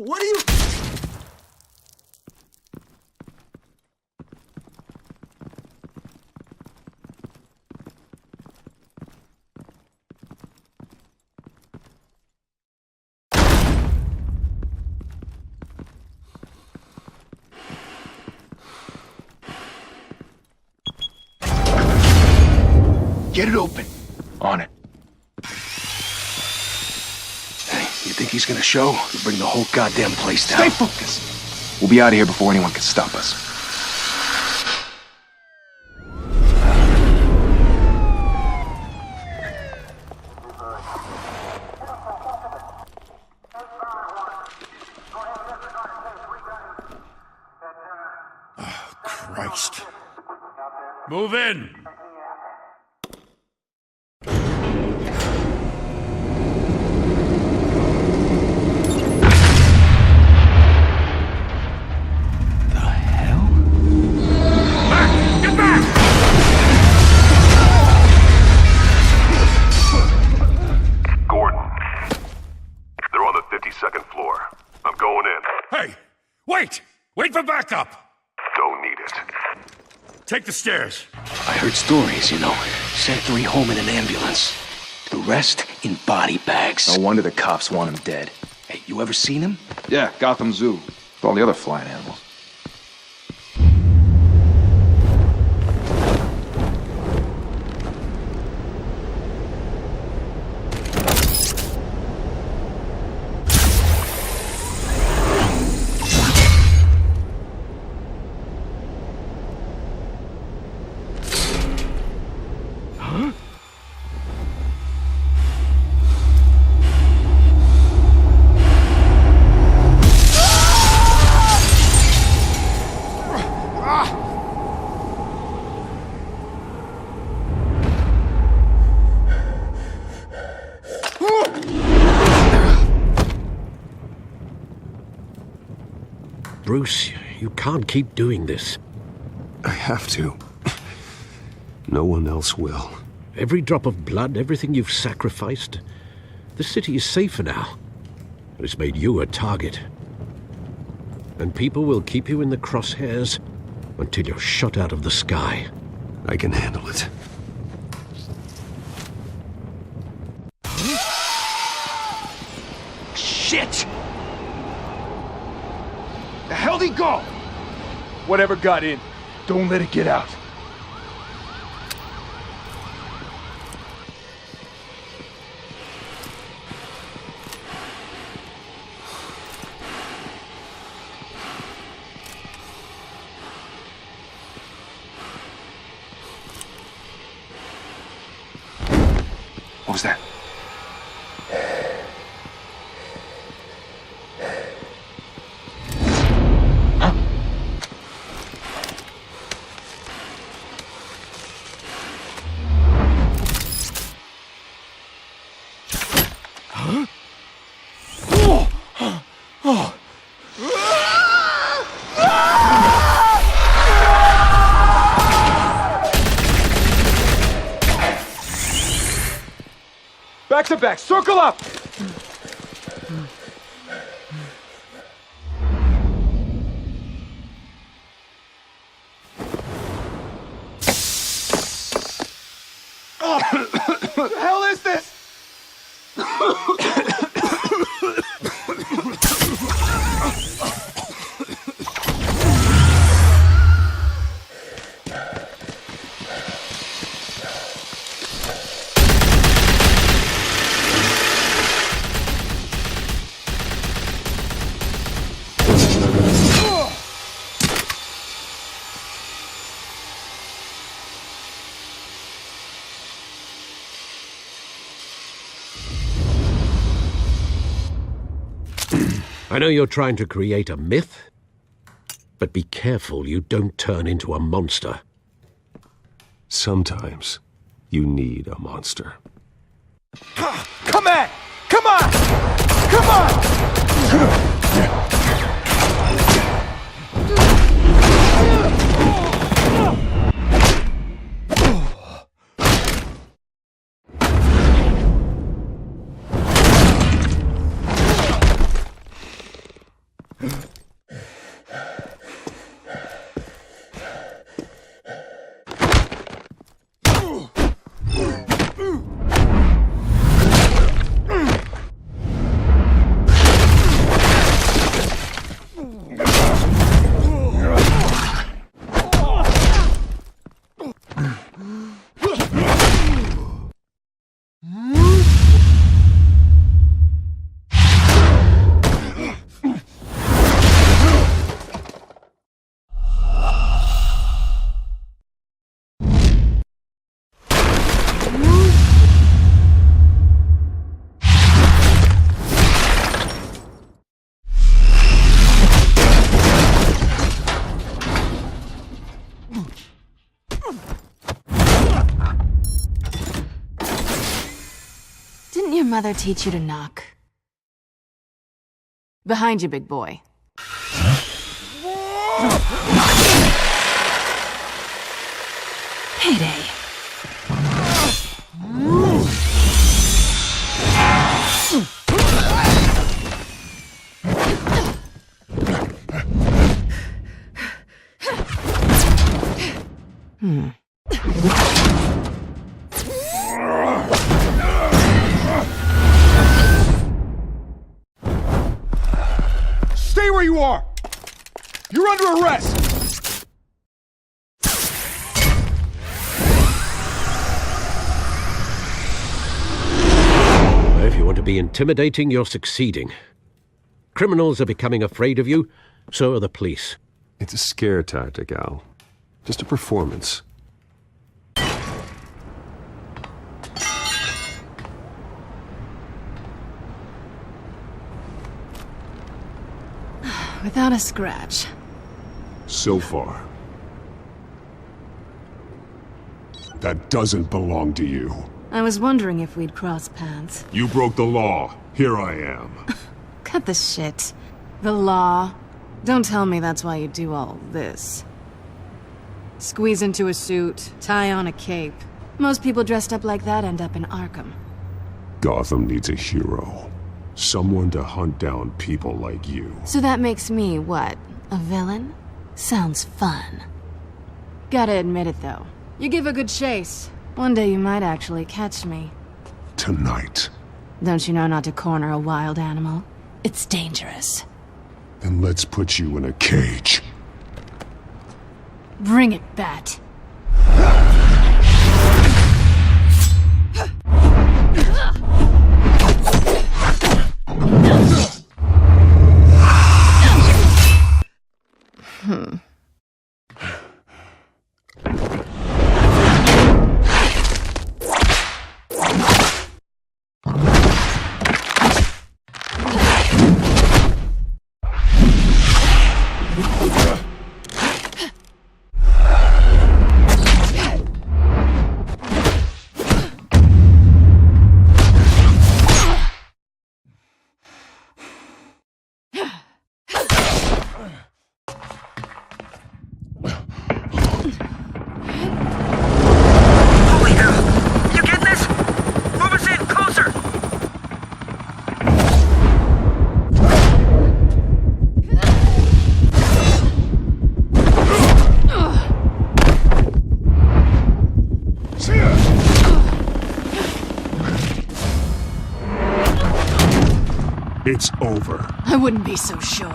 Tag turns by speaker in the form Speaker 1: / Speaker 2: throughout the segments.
Speaker 1: What are you...
Speaker 2: Get it open. On it. Hey, you think he's gonna show? We'll bring the whole goddamn place down.
Speaker 3: Stay focused. We'll be out of here before anyone can stop us.
Speaker 4: Oh, Christ. Move in! Wait for backup!
Speaker 5: Don't need it.
Speaker 4: Take the stairs.
Speaker 2: I heard stories, you know. Sent 3 home in an ambulance. The rest in body bags.
Speaker 3: No wonder the cops want him dead.
Speaker 2: Hey, you ever seen him?
Speaker 3: Yeah, Gotham Zoo. With all the other flying animals.
Speaker 6: Bruce, you can't keep doing this.
Speaker 7: I have to. No one else will.
Speaker 6: Every drop of blood, everything you've sacrificed. The city is safer now. It's made you a target. And people will keep you in the crosshairs until you're shot out of the sky.
Speaker 7: I can handle it.
Speaker 2: Shit! The hell'd he go?
Speaker 3: Whatever got in, don't let it get out.
Speaker 2: What was that?
Speaker 3: Back to back, circle up! What the hell is this?
Speaker 6: I know you're trying to create a myth, but be careful you don't turn into a monster.
Speaker 7: Sometimes you need a monster.
Speaker 3: Come on! Come on! Come on!
Speaker 1: your mother teach you to knock? Behind you, big boy. Payday.
Speaker 3: Stay where you are! You're under arrest!
Speaker 6: If you want to be intimidating, you're succeeding. Criminals are becoming afraid of you, so are the police.
Speaker 7: It's a scare tactic, Al. Just a performance.
Speaker 1: Without a scratch.
Speaker 5: So far. That doesn't belong to you.
Speaker 1: I was wondering if we'd cross paths.
Speaker 5: You broke the law. Here I am.
Speaker 1: Cut the shit. The law. Don't tell me that's why you do all this. Squeeze into a suit, tie on a cape. Most people dressed up like that end up in Arkham.
Speaker 5: Gotham needs a hero. Someone to hunt down people like you.
Speaker 1: So that makes me, what, a villain? Sounds fun. Gotta admit it, though. You give a good chase. One day you might actually catch me.
Speaker 5: Tonight.
Speaker 1: Don't you know not to corner a wild animal? It's dangerous.
Speaker 5: Then let's put you in a cage.
Speaker 1: Bring it, Bat.
Speaker 5: It's over.
Speaker 1: I wouldn't be so sure.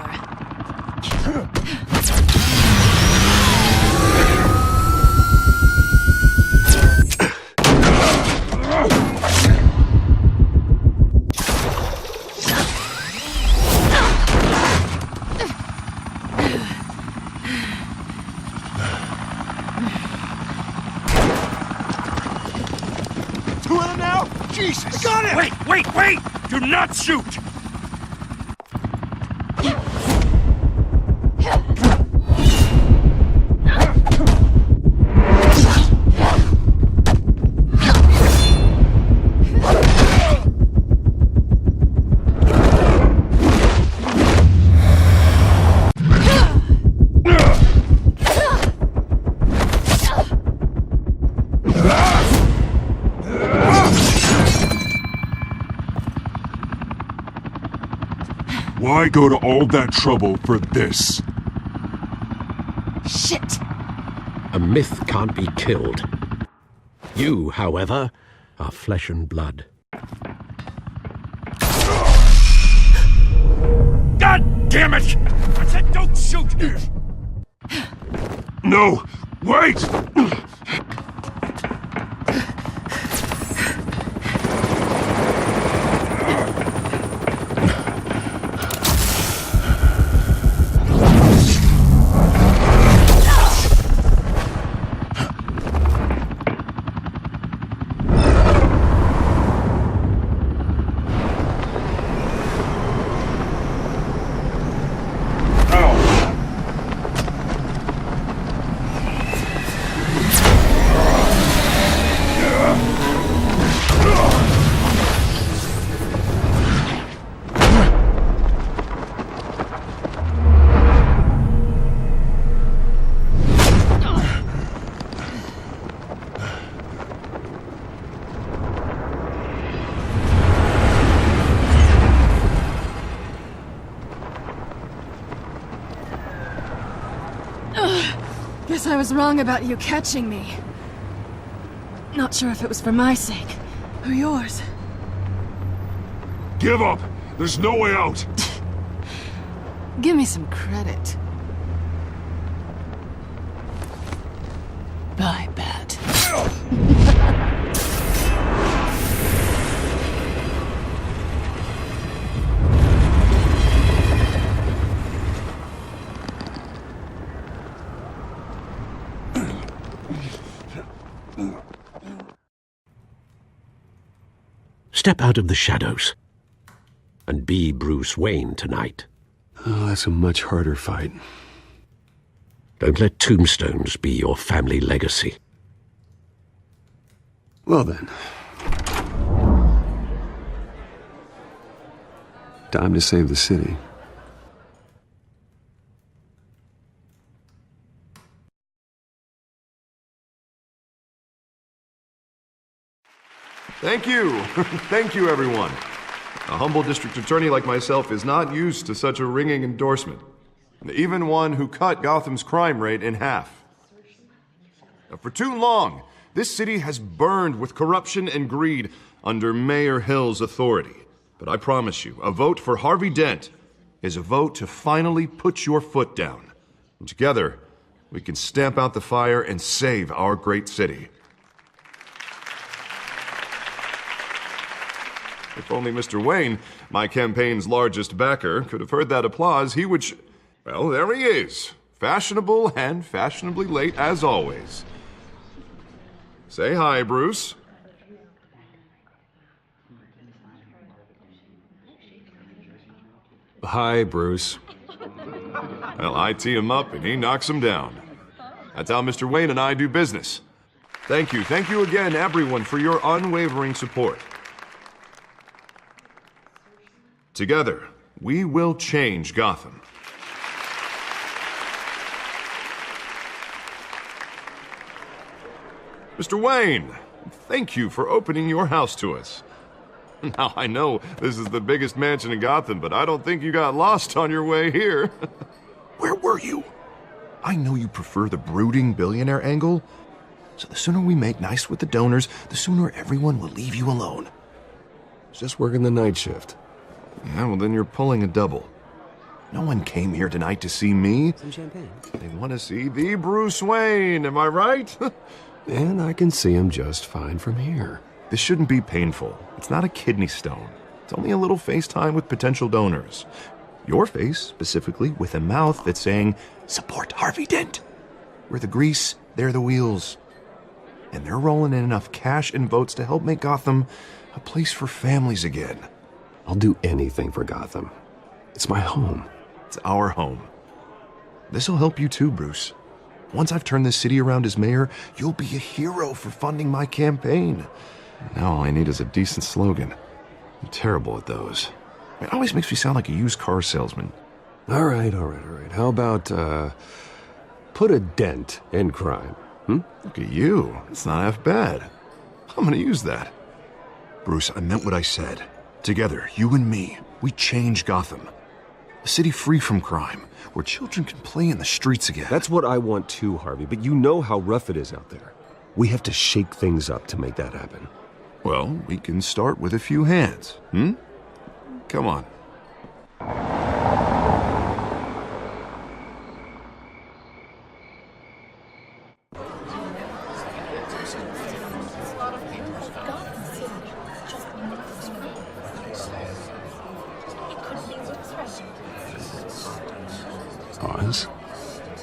Speaker 3: Two of them now? Jesus!
Speaker 4: Got it! Wait! Do not shoot!
Speaker 5: Why go to all that trouble for this?
Speaker 1: Shit!
Speaker 6: A myth can't be killed. You, however, are flesh and blood.
Speaker 4: God damn it! I said don't shoot!
Speaker 5: No! Wait!
Speaker 1: Guess I was wrong about you catching me. Not sure if it was for my sake, or yours.
Speaker 5: Give up! There's no way out!
Speaker 1: Give me some credit. Bye, Bat.
Speaker 6: Step out of the shadows and be Bruce Wayne tonight.
Speaker 7: Oh, that's a much harder fight.
Speaker 6: Don't let tombstones be your family legacy.
Speaker 7: Well then. Time to save the city.
Speaker 8: Thank you. Thank you, everyone. A humble district attorney like myself is not used to such a ringing endorsement. Even one who cut Gotham's crime rate in half. For too long, this city has burned with corruption and greed under Mayor Hill's authority. But I promise you, a vote for Harvey Dent is a vote to finally put your foot down. And together, we can stamp out the fire and save our great city. If only Mr. Wayne, my campaign's largest backer, could have heard that applause, he would well, there he is. Fashionable and fashionably late as always. Say hi, Bruce.
Speaker 7: Hi, Bruce.
Speaker 8: Well, I tee him up and he knocks him down. That's how Mr. Wayne and I do business. Thank you again, everyone, for your unwavering support. Together, we will change Gotham. Mr. Wayne, thank you for opening your house to us. Now, I know this is the biggest mansion in Gotham, but I don't think you got lost on your way here. Where were you? I know you prefer the brooding billionaire angle, so the sooner we make nice with the donors, the sooner everyone will leave you alone.
Speaker 7: Just working the night shift.
Speaker 8: Yeah, well, then you're pulling a double. No one came here tonight to see me.
Speaker 2: Some champagne.
Speaker 8: They want to see the Bruce Wayne, am I right?
Speaker 7: And I can see him just fine from here.
Speaker 8: This shouldn't be painful. It's not a kidney stone. It's only a little FaceTime with potential donors. Your face, specifically, with a mouth that's saying, support Harvey Dent. We're the grease, they're the wheels. And they're rolling in enough cash and votes to help make Gotham a place for families again.
Speaker 7: I'll do anything for Gotham. It's my home.
Speaker 8: It's our home. This'll help you too, Bruce. Once I've turned this city around as mayor, you'll be a hero for funding my campaign. Now all I need is a decent slogan. I'm terrible at those. It always makes me sound like a used car salesman.
Speaker 7: All right. How about, put a dent in crime,
Speaker 8: Look at you. It's not half bad. I'm gonna use that. Bruce, I meant what I said. Together, you and me, we change Gotham. A city free from crime, where children can play in the streets again.
Speaker 7: That's what I want too, Harvey, but you know how rough it is out there. We have to shake things up to make that happen.
Speaker 8: Well, we can start with a few hands, Come on.
Speaker 7: Pause.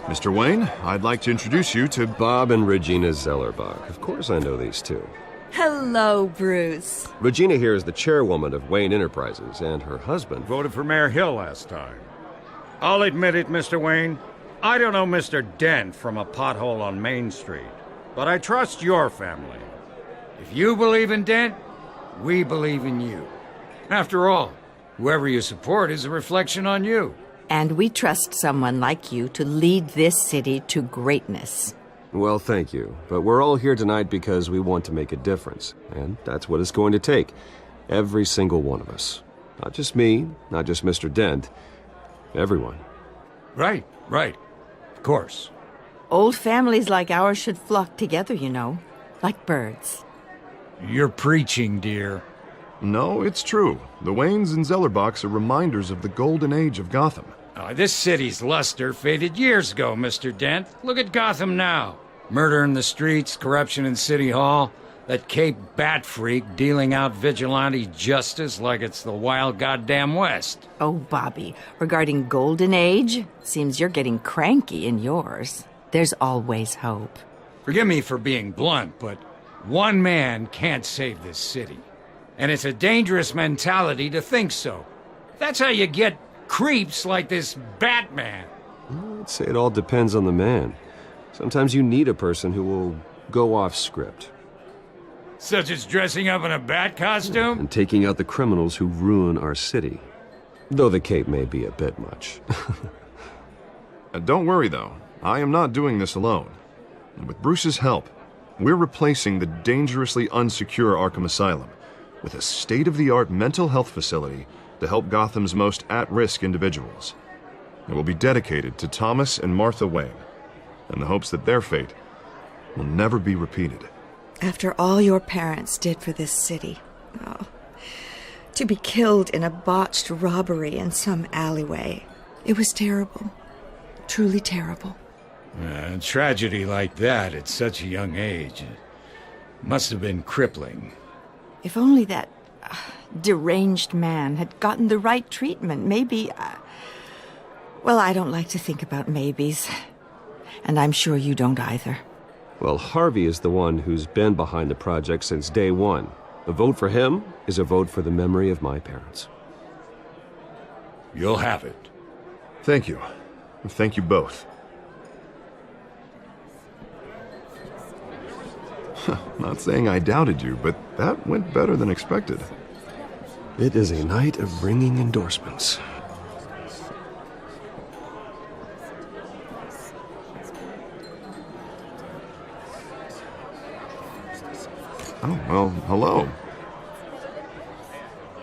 Speaker 8: Mr. Wayne, I'd like to introduce you to
Speaker 7: Bob and Regina Zellerbach. Of course I know these two.
Speaker 9: Hello, Bruce.
Speaker 7: Regina here is the chairwoman of Wayne Enterprises, and her husband...
Speaker 4: Voted for Mayor Hill last time. I'll admit it, Mr. Wayne. I don't know Mr. Dent from a pothole on Main Street, but I trust your family. If you believe in Dent, we believe in you. After all, whoever you support is a reflection on you.
Speaker 9: And we trust someone like you to lead this city to greatness.
Speaker 7: Well, thank you. But we're all here tonight because we want to make a difference. And that's what it's going to take. Every single one of us. Not just me, not just Mr. Dent. Everyone.
Speaker 4: Right. Of course.
Speaker 9: Old families like ours should flock together, you know, like birds.
Speaker 4: You're preaching, dear.
Speaker 8: No, it's true. The Waynes and Zellerbachs are reminders of the golden age of Gotham.
Speaker 4: This city's luster faded years ago, Mr. Dent. Look at Gotham now. Murder in the streets, corruption in City Hall, that Cape Bat freak dealing out vigilante justice like it's the wild goddamn West.
Speaker 9: Oh, Bobby, regarding Golden Age, seems you're getting cranky in yours. There's always hope.
Speaker 4: Forgive me for being blunt, but one man can't save this city. And it's a dangerous mentality to think so. That's how you get creeps like this Batman.
Speaker 7: I'd say it all depends on the man. Sometimes you need a person who will go off script.
Speaker 4: Such as dressing up in a bat costume?
Speaker 7: And taking out the criminals who ruin our city. Though the cape may be a bit much.
Speaker 8: Don't worry, though. I am not doing this alone. And with Bruce's help, we're replacing the dangerously unsecure Arkham Asylum with a state-of-the-art mental health facility to help Gotham's most at-risk individuals. It will be dedicated to Thomas and Martha Wayne, in the hopes that their fate will never be repeated.
Speaker 10: After all your parents did for this city, to be killed in a botched robbery in some alleyway, it was terrible. Truly terrible.
Speaker 4: A tragedy like that at such a young age must have been crippling.
Speaker 9: If only that deranged man had gotten the right treatment, maybe... well, I don't like to think about maybes. And I'm sure you don't either.
Speaker 7: Well, Harvey is the one who's been behind the project since day one. A vote for him is a vote for the memory of my parents.
Speaker 4: You'll have it.
Speaker 8: Thank you. Thank you both. Not saying I doubted you, but that went better than expected.
Speaker 7: It is a night of ringing endorsements.
Speaker 8: Oh, well, hello.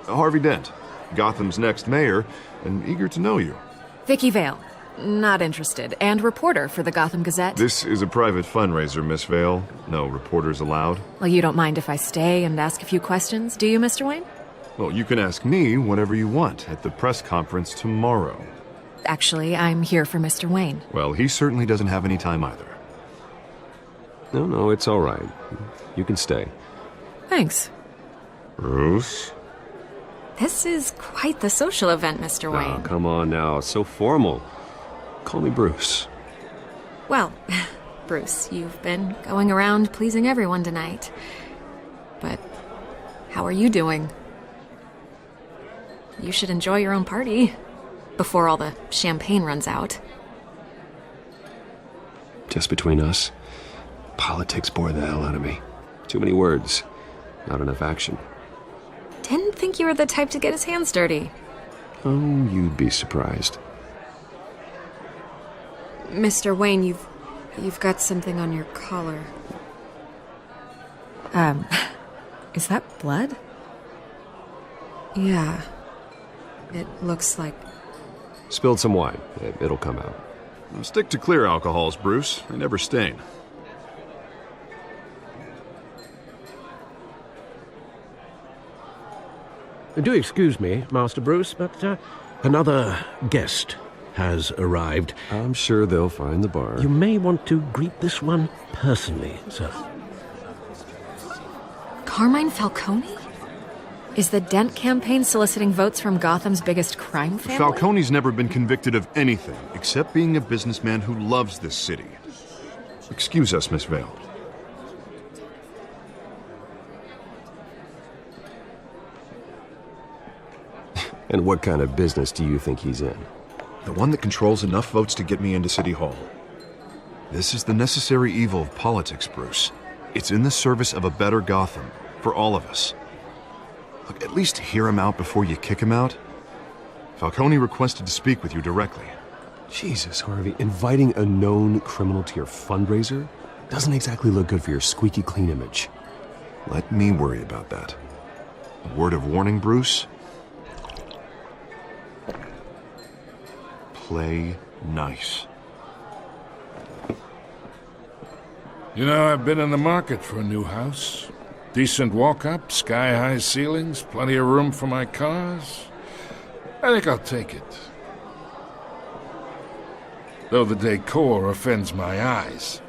Speaker 8: Harvey Dent, Gotham's next mayor, and eager to know you.
Speaker 1: Vicky Vale. Not interested. And reporter for the Gotham Gazette.
Speaker 8: This is a private fundraiser, Miss Vale. No reporters allowed.
Speaker 1: Well, you don't mind if I stay and ask a few questions, do you, Mr. Wayne?
Speaker 8: Well, you can ask me whatever you want at the press conference tomorrow.
Speaker 1: Actually, I'm here for Mr. Wayne.
Speaker 8: Well, he certainly doesn't have any time either.
Speaker 7: No, it's all right. You can stay.
Speaker 1: Thanks.
Speaker 8: Bruce?
Speaker 1: This is quite the social event, Mr. Wayne.
Speaker 7: Oh, come on now. It's so formal. Call me Bruce.
Speaker 1: Well, Bruce, you've been going around pleasing everyone tonight. But how are you doing? You should enjoy your own party before all the champagne runs out.
Speaker 7: Just between us, politics bore the hell out of me. Too many words, not enough action.
Speaker 1: Didn't think you were the type to get his hands dirty.
Speaker 7: Oh, you'd be surprised.
Speaker 1: Mr. Wayne, you've got something on your collar. Is that blood? Yeah. It looks like...
Speaker 7: Spilled some wine. It'll come out.
Speaker 8: Stick to clear alcohols, Bruce. They never stain.
Speaker 6: Do excuse me, Master Bruce, but another guest has arrived.
Speaker 7: I'm sure they'll find the bar.
Speaker 6: You may want to greet this one personally, sir.
Speaker 1: Carmine Falcone? Is the Dent campaign soliciting votes from Gotham's biggest crime family?
Speaker 8: Falcone's never been convicted of anything except being a businessman who loves this city. Excuse us, Miss Vale.
Speaker 7: And what kind of business do you think he's in?
Speaker 8: The one that controls enough votes to get me into City Hall. This is the necessary evil of politics, Bruce. It's in the service of a better Gotham, for all of us. Look, at least hear him out before you kick him out. Falcone requested to speak with you directly.
Speaker 7: Jesus, Harvey, inviting a known criminal to your fundraiser doesn't exactly look good for your squeaky clean image.
Speaker 8: Let me worry about that. A word of warning, Bruce? Play nice.
Speaker 11: You know, I've been in the market for a new house. Decent walk-up, sky-high ceilings, plenty of room for my cars. I think I'll take it. Though the decor offends my eyes.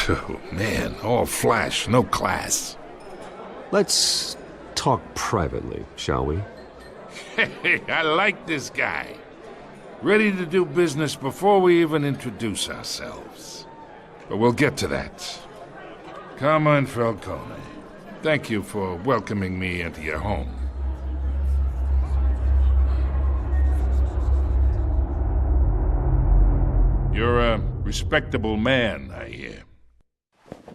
Speaker 11: Oh, man, all flash, no class.
Speaker 7: Let's talk privately, shall we?
Speaker 11: Hey, I like this guy. Ready to do business before we even introduce ourselves. But we'll get to that. Carmine Falcone, thank you for welcoming me into your home. You're a respectable man, I hear.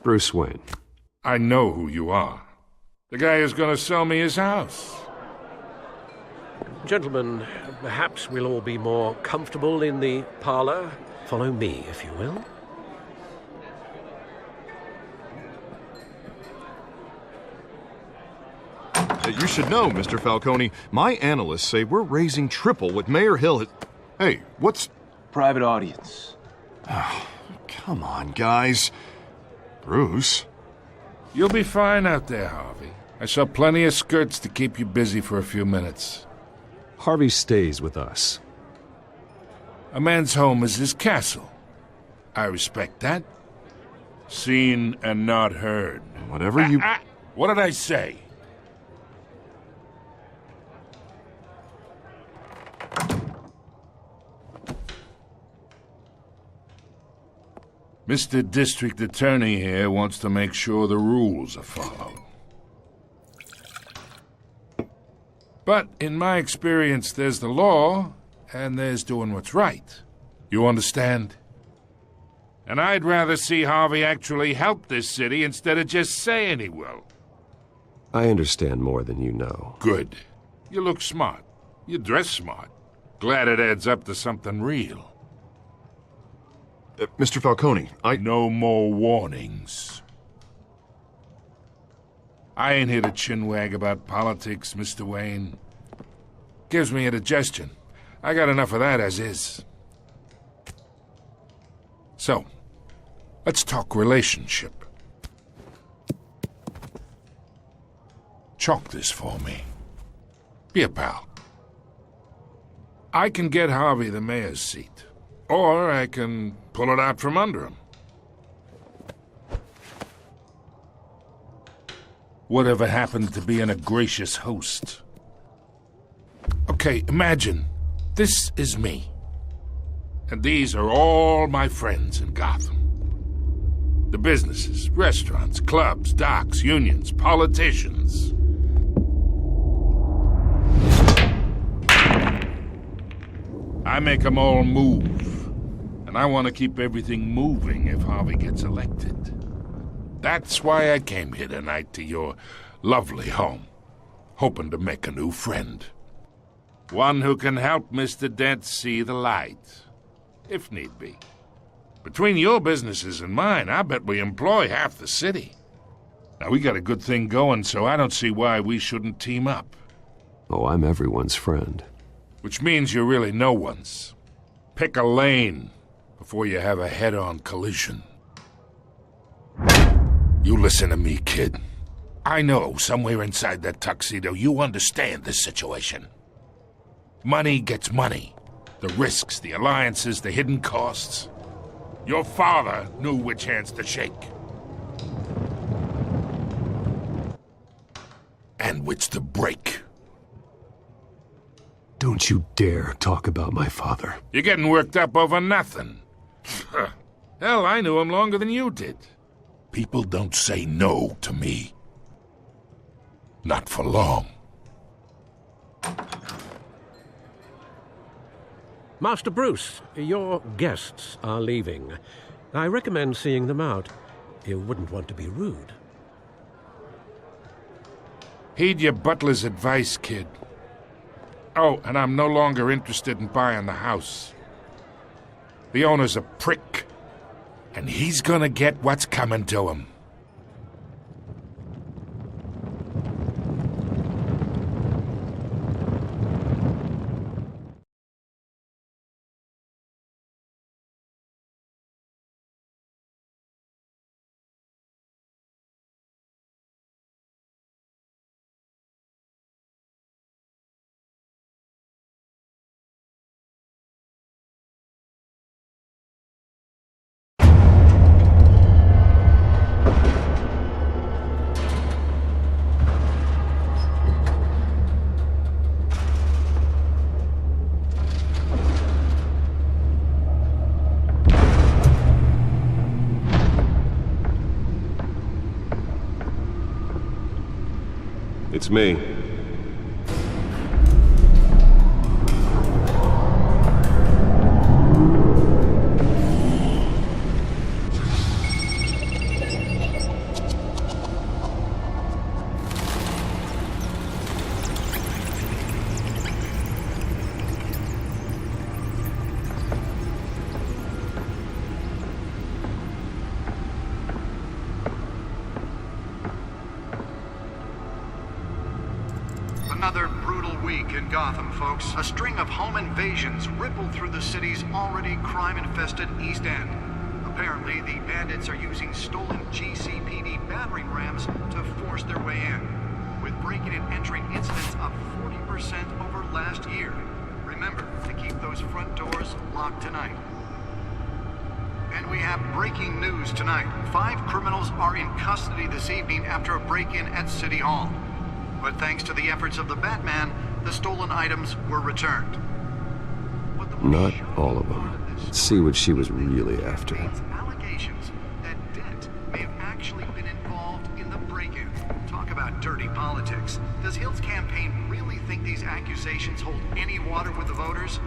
Speaker 7: Bruce Wayne.
Speaker 11: I know who you are. The guy who's going to sell me his house.
Speaker 6: Gentlemen, perhaps we'll all be more comfortable in the parlor. Follow me, if you will.
Speaker 8: You should know, Mr. Falcone, my analysts say we're raising triple what Mayor Hill has... Hey, what's...
Speaker 2: Private audience.
Speaker 8: Oh, come on, guys. Bruce?
Speaker 11: You'll be fine out there, Harvey. I saw plenty of skirts to keep you busy for a few minutes.
Speaker 7: Harvey stays with us.
Speaker 11: A man's home is his castle. I respect that. Seen and not heard.
Speaker 8: Whatever you...
Speaker 11: What did I say? Mr. District Attorney here wants to make sure the rules are followed. But in my experience, there's the law, and there's doing what's right. You understand? And I'd rather see Harvey actually help this city instead of just saying he will.
Speaker 7: I understand more than you know.
Speaker 11: Good. You look smart. You dress smart. Glad it adds up to something real.
Speaker 8: Mr. Falcone,
Speaker 11: No more warnings. I ain't here to chinwag about politics, Mr. Wayne. Gives me indigestion. I got enough of that as is. So, let's talk relationship. Chalk this for me. Be a pal. I can get Harvey the mayor's seat. Or I can pull it out from under him. Whatever happened to being a gracious host? Okay, imagine, this is me. And these are all my friends in Gotham. The businesses, restaurants, clubs, docks, unions, politicians. I make them all move. And I want to keep everything moving if Harvey gets elected. That's why I came here tonight to your lovely home, hoping to make a new friend. One who can help Mr. Dent see the light, if need be. Between your businesses and mine, I bet we employ half the city. Now, we got a good thing going, so I don't see why we shouldn't team up.
Speaker 7: Oh, I'm everyone's friend.
Speaker 11: Which means you're really no one's. Pick a lane before you have a head-on collision. You listen to me, kid. I know somewhere inside that tuxedo you understand this situation. Money gets money. The risks, the alliances, the hidden costs. Your father knew which hands to shake. And which to break.
Speaker 5: Don't you dare talk about my father.
Speaker 11: You're getting worked up over nothing. Hell, I knew him longer than you did. People don't say no to me. Not for long.
Speaker 6: Master Bruce, your guests are leaving. I recommend seeing them out. You wouldn't want to be rude.
Speaker 11: Heed your butler's advice, kid. Oh, and I'm no longer interested in buying the house. The owner's a prick, and he's gonna get what's coming to him.
Speaker 7: It's me.
Speaker 12: Another brutal week in Gotham, folks. A string of home invasions rippled through the city's already crime-infested East End. Apparently, the bandits are using stolen GCPD battering rams to force their way in, with breaking and entering incidents up 40% over last year. Remember to keep those front doors locked tonight. And we have breaking news tonight. 5 criminals are in custody this evening after a break-in at City Hall. But thanks to the efforts of the Batman, the stolen items were returned.
Speaker 7: Not all of them. Let's see what she was really after.
Speaker 12: Allegations that Dent may have actually been involved in the break-in. Talk about dirty politics. Does Hill's campaign really think these accusations hold any water with the voters?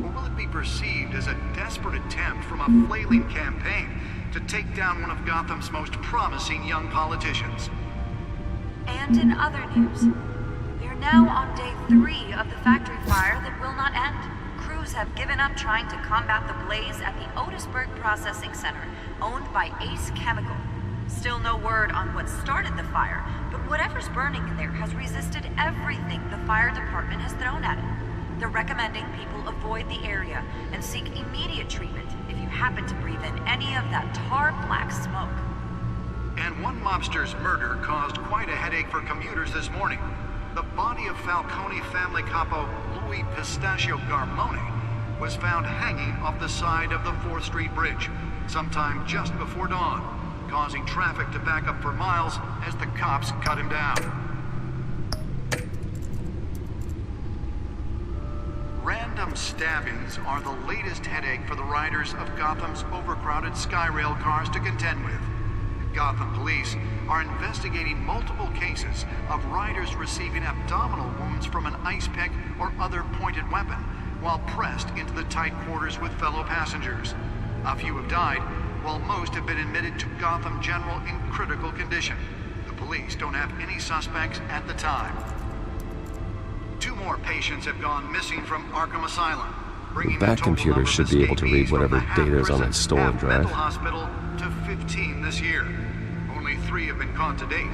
Speaker 12: Or will it be perceived as a desperate attempt from a flailing campaign to take down one of Gotham's most promising young politicians?
Speaker 13: And in other news, we are now on day 3 of the factory fire that will not end. Crews have given up trying to combat the blaze at the Otisburg Processing Center, owned by Ace Chemical. Still no word on what started the fire, but whatever's burning in there has resisted everything the fire department has thrown at it. They're recommending people avoid the area and seek immediate treatment if you happen to breathe in any of that tar black smoke.
Speaker 12: And one mobster's murder caused quite a headache for commuters this morning. The body of Falcone family capo Louis Pistachio Garmone was found hanging off the side of the 4th Street Bridge sometime just before dawn, causing traffic to back up for miles as the cops cut him down. Random stabbings are the latest headache for the riders of Gotham's overcrowded Skyrail cars to contend with. Gotham police are investigating multiple cases of riders receiving abdominal wounds from an ice pick or other pointed weapon while pressed into the tight quarters with fellow passengers. A few have died, while most have been admitted to Gotham General in critical condition. The police don't have any suspects at the time. 2 more patients have gone missing from Arkham Asylum, bringing
Speaker 7: The back computer should be able to read whatever data is on its stolen drive.
Speaker 12: mental hospital to 15 this year. Only 3 have been caught to date,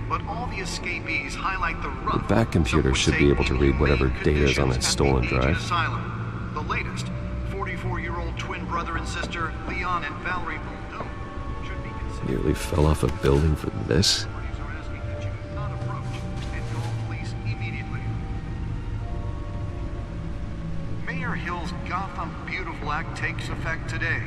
Speaker 12: but all the escapees highlight the rough.
Speaker 7: The back computer should be able to read whatever data is on its stolen drive.
Speaker 12: Asylum. The latest, 44-year-old twin brother and sister Leon and Valerie Muldoon should be considered.
Speaker 7: Nearly fell off a building for this.
Speaker 12: Authorities are asking that you not approach and call police immediately. Mayor Hill's Gotham Beautiful Act takes effect today,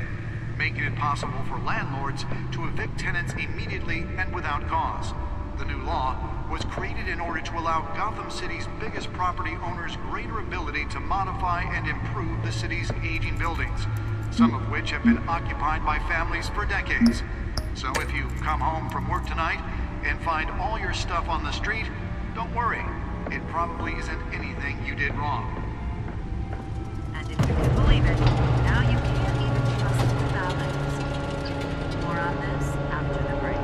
Speaker 12: making it possible for landlords to evict tenants immediately and without cause. The new law was created in order to allow Gotham City's biggest property owners greater ability to modify and improve the city's aging buildings, some of which have been occupied by families for decades. So if you come home from work tonight and find all your stuff on the street, don't worry. It probably isn't anything you did wrong.
Speaker 13: And if you can believe it, now you can't even trust the balance. More on this after the break.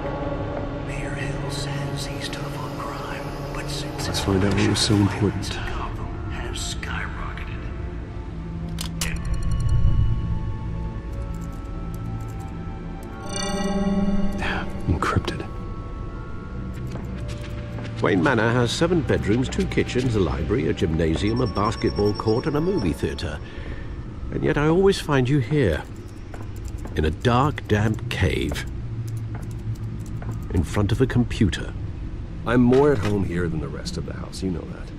Speaker 2: Mayor Hill says he's tough on crime, but since
Speaker 7: Let's find out what was so important.
Speaker 2: Gotham have skyrocketed.
Speaker 7: Encrypted.
Speaker 6: Wayne Manor has 7 bedrooms, 2 kitchens, a library, a gymnasium, a basketball court, and a movie theater. And yet I always find you here, in a dark, damp cave, in front of a computer.
Speaker 7: I'm more at home here than the rest of the house, you know that.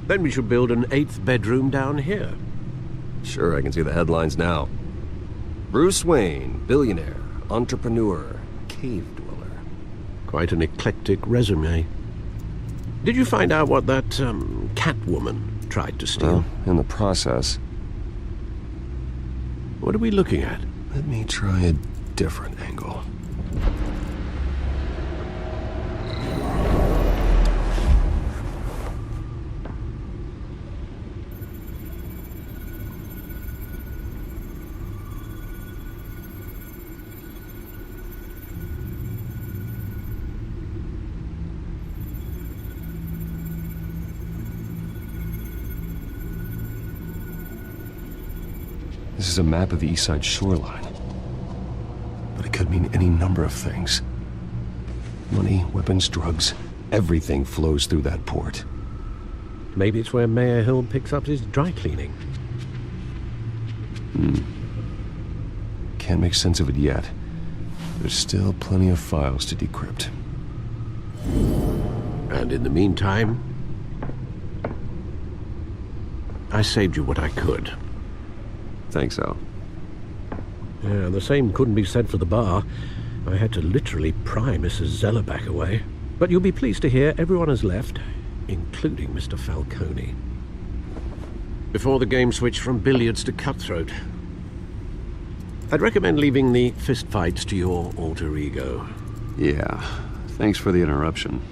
Speaker 6: Then we should build an 8th bedroom down here.
Speaker 7: Sure, I can see the headlines now. Bruce Wayne, billionaire, entrepreneur, cave dweller.
Speaker 6: Quite an eclectic resume. Did you find out what that, Catwoman tried to steal?
Speaker 7: Well, in the process.
Speaker 6: What are we looking at?
Speaker 7: Let me try a different angle. This is a map of the East Side shoreline. But it could mean any number of things. Money, weapons, drugs, everything flows through that port.
Speaker 6: Maybe it's where Mayor Hill picks up his dry cleaning.
Speaker 7: Can't make sense of it yet. There's still plenty of files to decrypt.
Speaker 6: And in the meantime, I saved you what I could.
Speaker 7: Thanks, Al.
Speaker 6: Yeah, the same couldn't be said for the bar. I had to literally pry Mrs. Zellerback away. But you'll be pleased to hear everyone has left, including Mr. Falcone. Before the game switched from billiards to cutthroat. I'd recommend leaving the fistfights to your alter ego.
Speaker 7: Yeah, thanks for the interruption.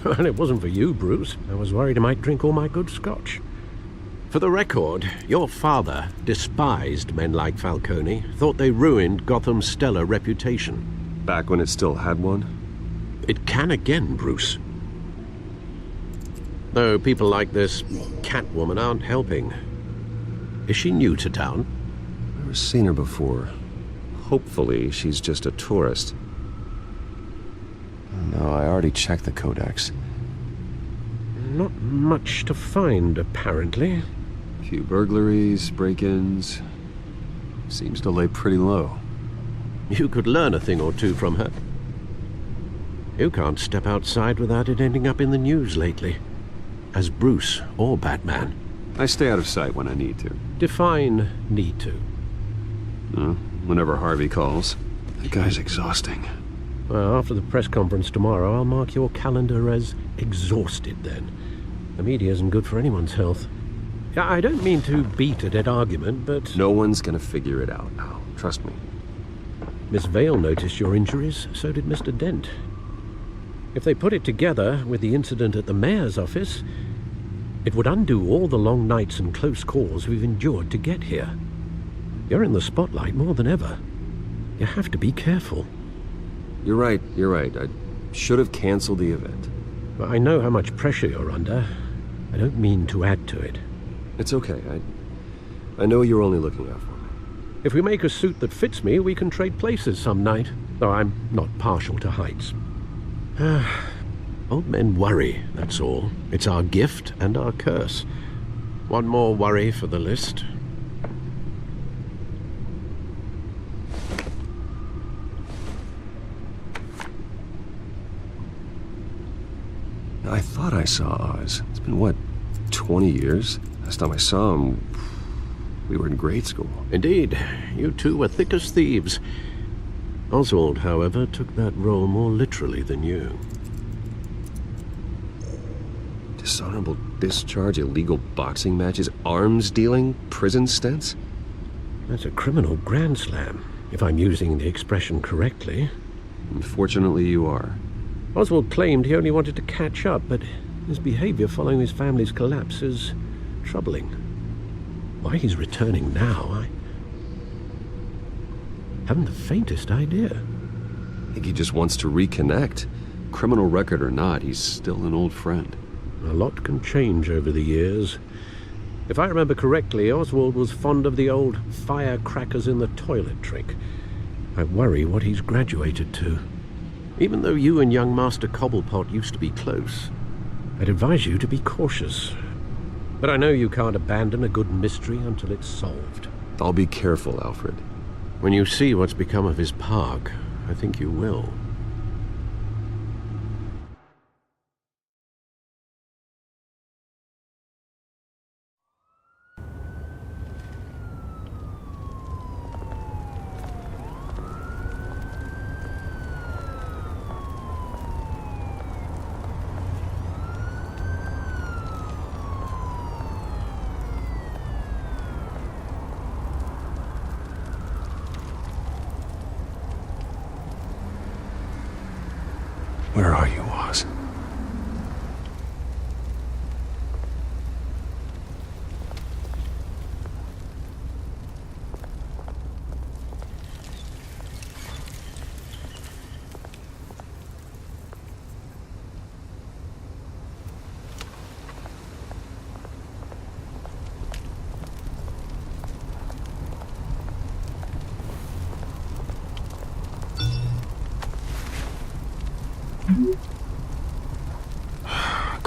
Speaker 6: Well, it wasn't for you, Bruce. I was worried I might drink all my good scotch. For the record, your father despised men like Falcone, thought they ruined Gotham's stellar reputation.
Speaker 7: Back when it still had one?
Speaker 6: It can again, Bruce. Though people like this Catwoman aren't helping. Is she new to town?
Speaker 7: Never seen her before. Hopefully she's just a tourist. No, I already checked the codex.
Speaker 6: Not much to find, apparently.
Speaker 7: A few burglaries, break-ins. Seems to lay pretty low.
Speaker 6: You could learn a thing or two from her. You can't step outside without it ending up in the news lately. As Bruce or Batman.
Speaker 7: I stay out of sight when I need to.
Speaker 6: Define need to.
Speaker 7: Whenever Harvey calls. That guy's exhausting.
Speaker 6: Well, after the press conference tomorrow, I'll mark your calendar as exhausted then. The media isn't good for anyone's health. I don't mean to beat a dead argument, but...
Speaker 7: No one's gonna figure it out now. Trust me.
Speaker 6: Miss Vale noticed your injuries, so did Mr. Dent. If they put it together with the incident at the mayor's office, it would undo all the long nights and close calls we've endured to get here. You're in the spotlight more than ever. You have to be careful.
Speaker 7: You're right. I should have canceled the event.
Speaker 6: Well, I know how much pressure you're under. I don't mean to add to it.
Speaker 7: It's okay. I know you're only looking out for me.
Speaker 6: If we make a suit that fits me, we can trade places some night. Though I'm not partial to heights. Old men worry, that's all. It's our gift and our curse. One more worry for the list.
Speaker 7: I thought I saw Oz. It's been, what, 20 years? Last time I saw him, we were in grade school.
Speaker 6: Indeed. You two were thick as thieves. Oswald, however, took that role more literally than you.
Speaker 7: Dishonorable discharge, illegal boxing matches, arms dealing, prison stints?
Speaker 6: That's a criminal grand slam, if I'm using the expression correctly.
Speaker 7: Unfortunately, you are.
Speaker 6: Oswald claimed he only wanted to catch up, but his behavior following his family's collapse is troubling. Why he's returning now, I haven't the faintest idea.
Speaker 7: I think he just wants to reconnect. Criminal record or not, he's still an old friend.
Speaker 6: A lot can change over the years. If I remember correctly, Oswald was fond of the old firecrackers in the toilet trick. I worry what he's graduated to. Even though you and young Master Cobblepot used to be close, I'd advise you to be cautious. But I know you can't abandon a good mystery until it's solved.
Speaker 7: I'll be careful, Alfred.
Speaker 6: When you see what's become of his park, I think you will.
Speaker 7: Where are you, Oz?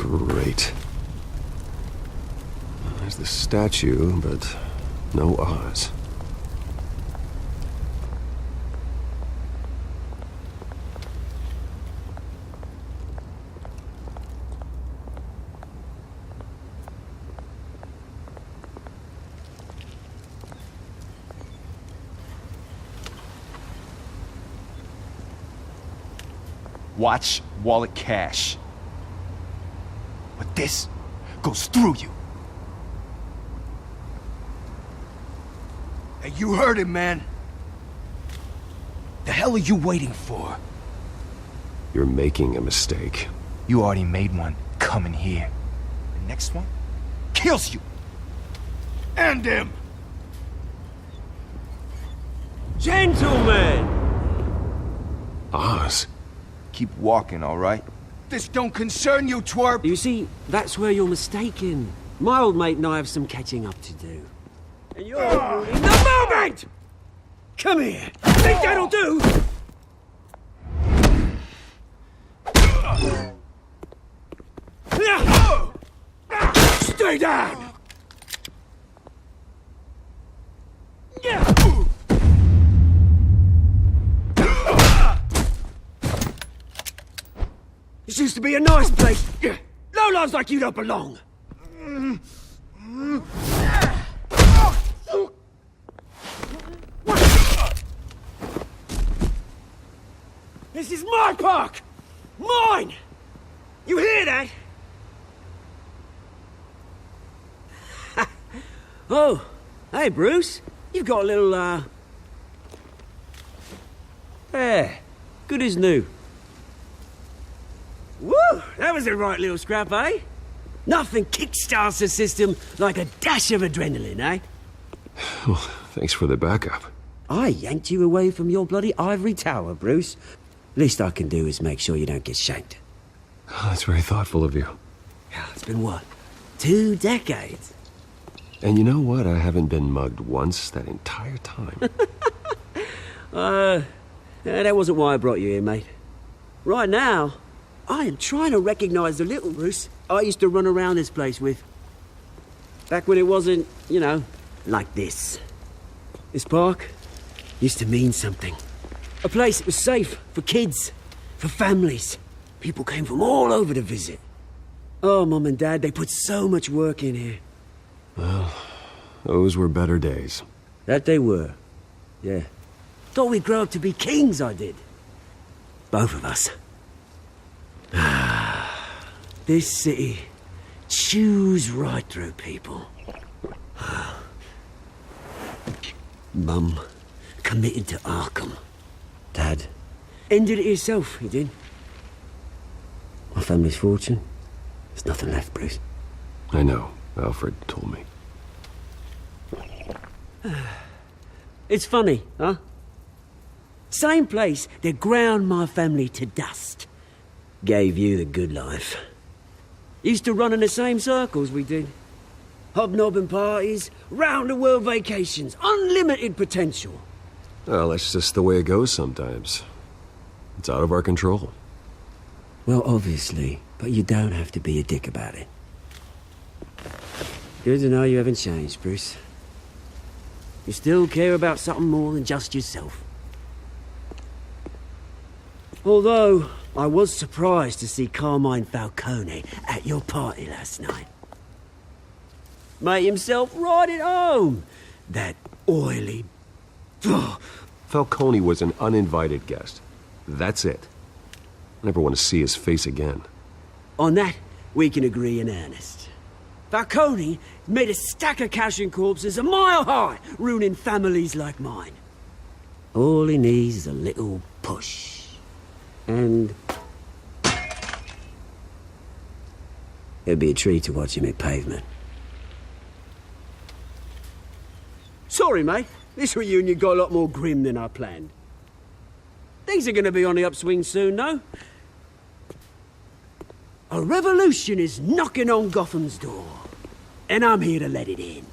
Speaker 7: Great. There's the statue, but no Oz.
Speaker 3: Watch wallet cash. But this goes through you. Hey, you heard him, man. The hell are you waiting for?
Speaker 7: You're making a mistake.
Speaker 3: You already made one coming here. The next one kills you. And him.
Speaker 14: Gentlemen!
Speaker 7: Oz?
Speaker 3: Keep walking, all right? This don't concern you, twerp!
Speaker 14: You see, that's where you're mistaken. My old mate and I have some catching up to do. And you're ruining the moment! Come here! Think that'll do? Stay down! This used to be a nice place. Lowlifes like you don't belong. This is my park! Mine! You hear that? Oh, hey Bruce. You've got a little, There. Good as new. Woo! That was a right little scrap, eh? Nothing kickstarts the system like a dash of adrenaline, eh?
Speaker 7: Well, thanks for the backup.
Speaker 14: I yanked you away from your bloody ivory tower, Bruce. Least I can do is make sure you don't get shanked.
Speaker 7: Oh, that's very thoughtful of you.
Speaker 14: Yeah, it's been what? 2 decades?
Speaker 7: And you know what? I haven't been mugged once that entire time.
Speaker 14: That wasn't why I brought you here, mate. Right now, I am trying to recognize the little Bruce I used to run around this place with. Back when it wasn't, you know, like this. This park used to mean something. A place that was safe for kids, for families. People came from all over to visit. Oh, Mum and Dad, they put so much work in here.
Speaker 7: Well, those were better days.
Speaker 14: That they were. Yeah. Thought we'd grow up to be kings, I did. Both of us. This city chews right through people. Mum committed to Arkham. Dad ended it himself, he did. My family's fortune, there's nothing left, Bruce.
Speaker 7: I know. Alfred told me.
Speaker 14: It's funny, huh? Same place that ground my family to dust. Gave you the good life. Used to run in the same circles we did. Hobnobbing parties, round-the-world vacations, unlimited potential.
Speaker 7: Well, that's just the way it goes sometimes. It's out of our control.
Speaker 14: Well, obviously, but you don't have to be a dick about it. Good to know you haven't changed, Bruce. You still care about something more than just yourself. Although, I was surprised to see Carmine Falcone at your party last night. Made himself right at home. That oily...
Speaker 7: Falcone was an uninvited guest. That's it. I never want to see his face again.
Speaker 14: On that, we can agree in earnest. Falcone made a stack of cash and corpses a mile high, ruining families like mine. All he needs is a little push. And... it'd be a treat to watch him hit pavement. Sorry, mate. This reunion got a lot more grim than I planned. Things are gonna be on the upswing soon, though. A revolution is knocking on Gotham's door. And I'm here to let it in.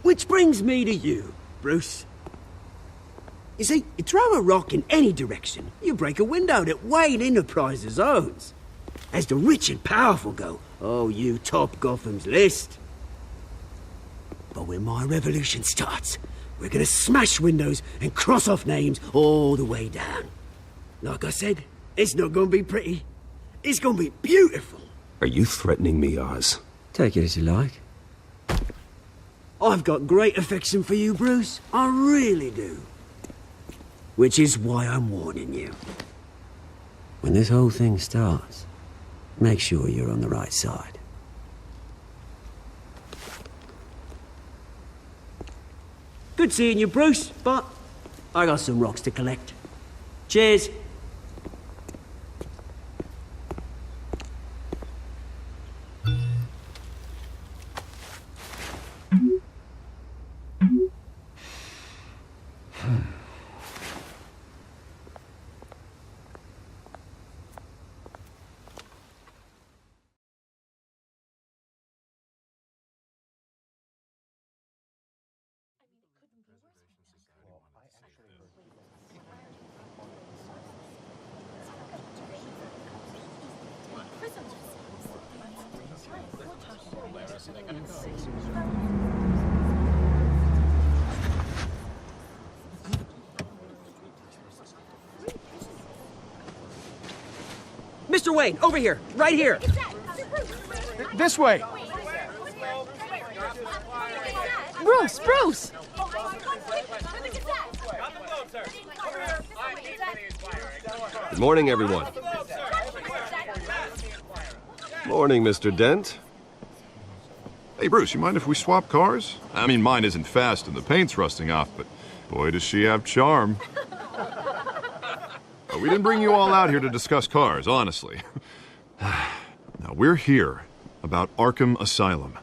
Speaker 14: Which brings me to you, Bruce. You see, you throw a rock in any direction, you break a window that Wayne Enterprises owns. As the rich and powerful go, oh, you top Gotham's list. But when my revolution starts, we're gonna smash windows and cross off names all the way down. Like I said, it's not gonna be pretty. It's gonna be beautiful.
Speaker 7: Are you threatening me, Oz?
Speaker 14: Take it as you like. I've got great affection for you, Bruce. I really do. Which is why I'm warning you. When this whole thing starts, make sure you're on the right side. Good seeing you, Bruce, but I got some rocks to collect. Cheers. Mr. Wayne, over here, right here.
Speaker 3: This way.
Speaker 1: Bruce!
Speaker 7: Good morning, everyone. Morning, Mr. Dent.
Speaker 8: Hey, Bruce, you mind if we swap cars? I mean, mine isn't fast and the paint's rusting off, but boy, does she have charm. We didn't bring you all out here to discuss cars, honestly. Now, we're here about Arkham Asylum.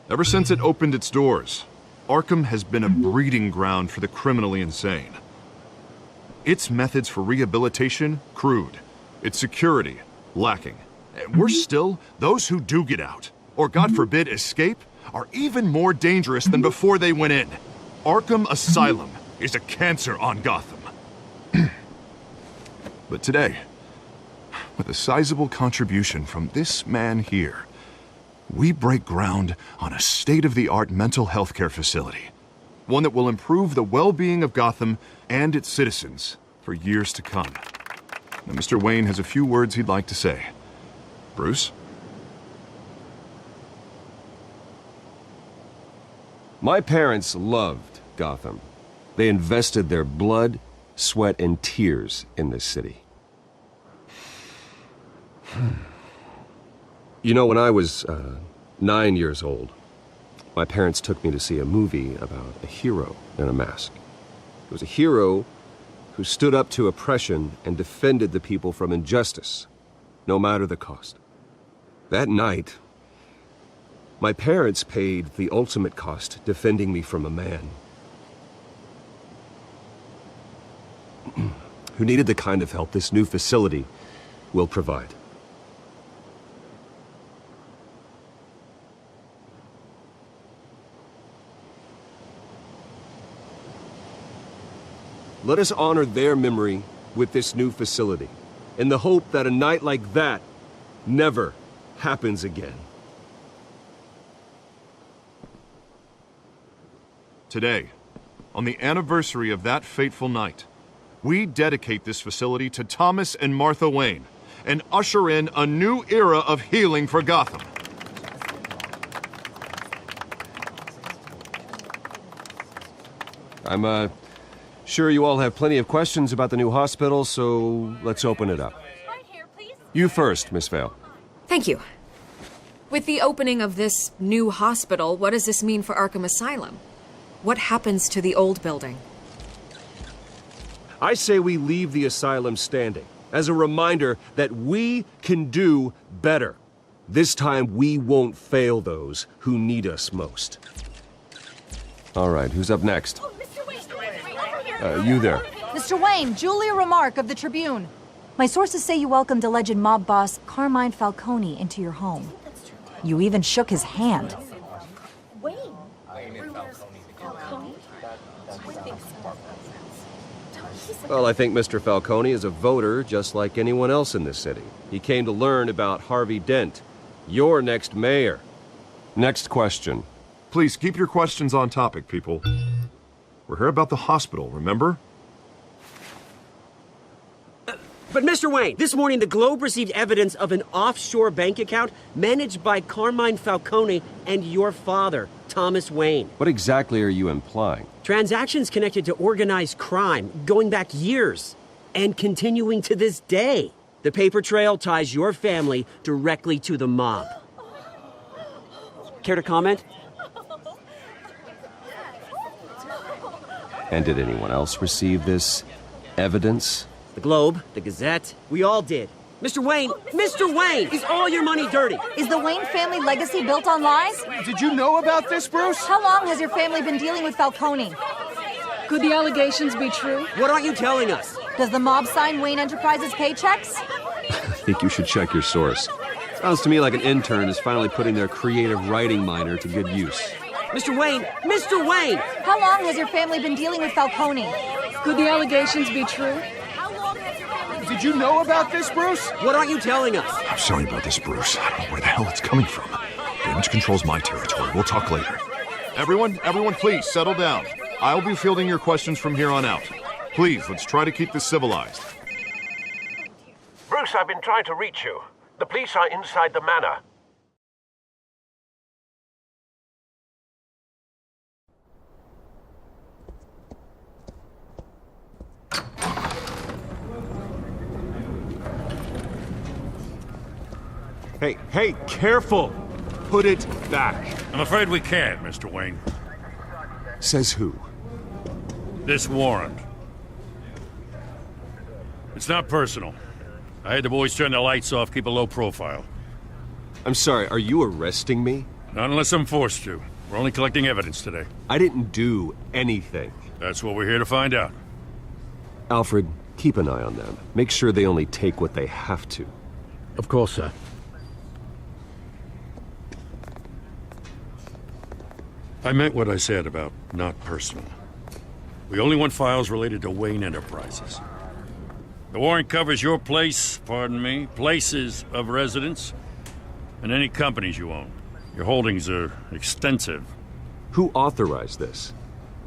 Speaker 8: Ever since it opened its doors, Arkham has been a breeding ground for the criminally insane. Its methods for rehabilitation, crude. Its security, lacking. And worse still, those who do get out, or God forbid escape, are even more dangerous than before they went in. Arkham Asylum is a cancer on Gotham. But today, with a sizable contribution from this man here, we break ground on a state-of-the-art mental health care facility. One that will improve the well-being of Gotham and its citizens for years to come. Now, Mr. Wayne has a few words he'd like to say. Bruce?
Speaker 7: My parents loved Gotham. They invested their blood, sweat, and tears in this city. You know, when I was 9 years old, my parents took me to see a movie about a hero in a mask. It was a hero who stood up to oppression and defended the people from injustice, no matter the cost. That night, my parents paid the ultimate cost defending me from a man who needed the kind of help this new facility will provide. Let us honor their memory with this new facility, in the hope that a night like that never happens again.
Speaker 8: Today, on the anniversary of that fateful night, we dedicate this facility to Thomas and Martha Wayne and usher in a new era of healing for Gotham.
Speaker 7: I'm sure you all have plenty of questions about the new hospital, so let's open it up. You first, Miss Vale.
Speaker 15: Thank you. With the opening of this new hospital, what does this mean for Arkham Asylum? What happens to the old building?
Speaker 7: I say we leave the asylum standing, as a reminder that we can do better. This time we won't fail those who need us most. All right, who's up next? You there.
Speaker 16: Mr. Wayne, Julia Remark of the Tribune. My sources say you welcomed alleged mob boss Carmine Falcone into your home. You even shook his hand.
Speaker 7: Well, I think Mr. Falcone is a voter just like anyone else in this city. He came to learn about Harvey Dent, your next mayor. Next question.
Speaker 8: Please keep your questions on topic, people. We're here about the hospital, remember?
Speaker 14: But Mr. Wayne, this morning the Globe received evidence of an offshore bank account managed by Carmine Falcone and your father, Thomas Wayne.
Speaker 7: What exactly are you implying?
Speaker 14: Transactions connected to organized crime going back years and continuing to this day. The paper trail ties your family directly to the mob. Care to comment?
Speaker 7: And did anyone else receive this evidence?
Speaker 14: The Globe, the Gazette, we all did. Mr. Wayne, is all your money dirty?
Speaker 16: Is the Wayne family legacy built on lies?
Speaker 3: Did you know about this, Bruce?
Speaker 16: How long has your family been dealing with Falcone?
Speaker 17: Could the allegations be true?
Speaker 14: What aren't you telling us?
Speaker 16: Does the mob sign Wayne Enterprises paychecks?
Speaker 7: I think you should check your source. Sounds to me like an intern is finally putting their creative writing minor to good use.
Speaker 14: Mr. Wayne!
Speaker 16: How long has your family been dealing with Falcone?
Speaker 17: Could the allegations be true?
Speaker 3: Did you know about this, Bruce?
Speaker 14: What aren't you telling us?
Speaker 8: I'm sorry about this, Bruce. I don't know where the hell it's coming from. Damage control's my territory. We'll talk later. Everyone, please settle down. I'll be fielding your questions from here on out. Please, let's try to keep this civilized.
Speaker 18: Bruce, I've been trying to reach you. The police are inside the manor.
Speaker 3: Hey, careful! Put it back.
Speaker 4: I'm afraid we can't, Mr. Wayne.
Speaker 5: Says who?
Speaker 4: This warrant. It's not personal. I had the boys turn the lights off, keep a low profile.
Speaker 7: I'm sorry, are you arresting me?
Speaker 4: Not unless I'm forced to. We're only collecting evidence today.
Speaker 7: I didn't do anything.
Speaker 4: That's what we're here to find out.
Speaker 7: Alfred, keep an eye on them. Make sure they only take what they have to.
Speaker 6: Of course, sir.
Speaker 4: I meant what I said about not personal. We only want files related to Wayne Enterprises. The warrant covers your places of residence, and any companies you own. Your holdings are extensive.
Speaker 7: Who authorized this?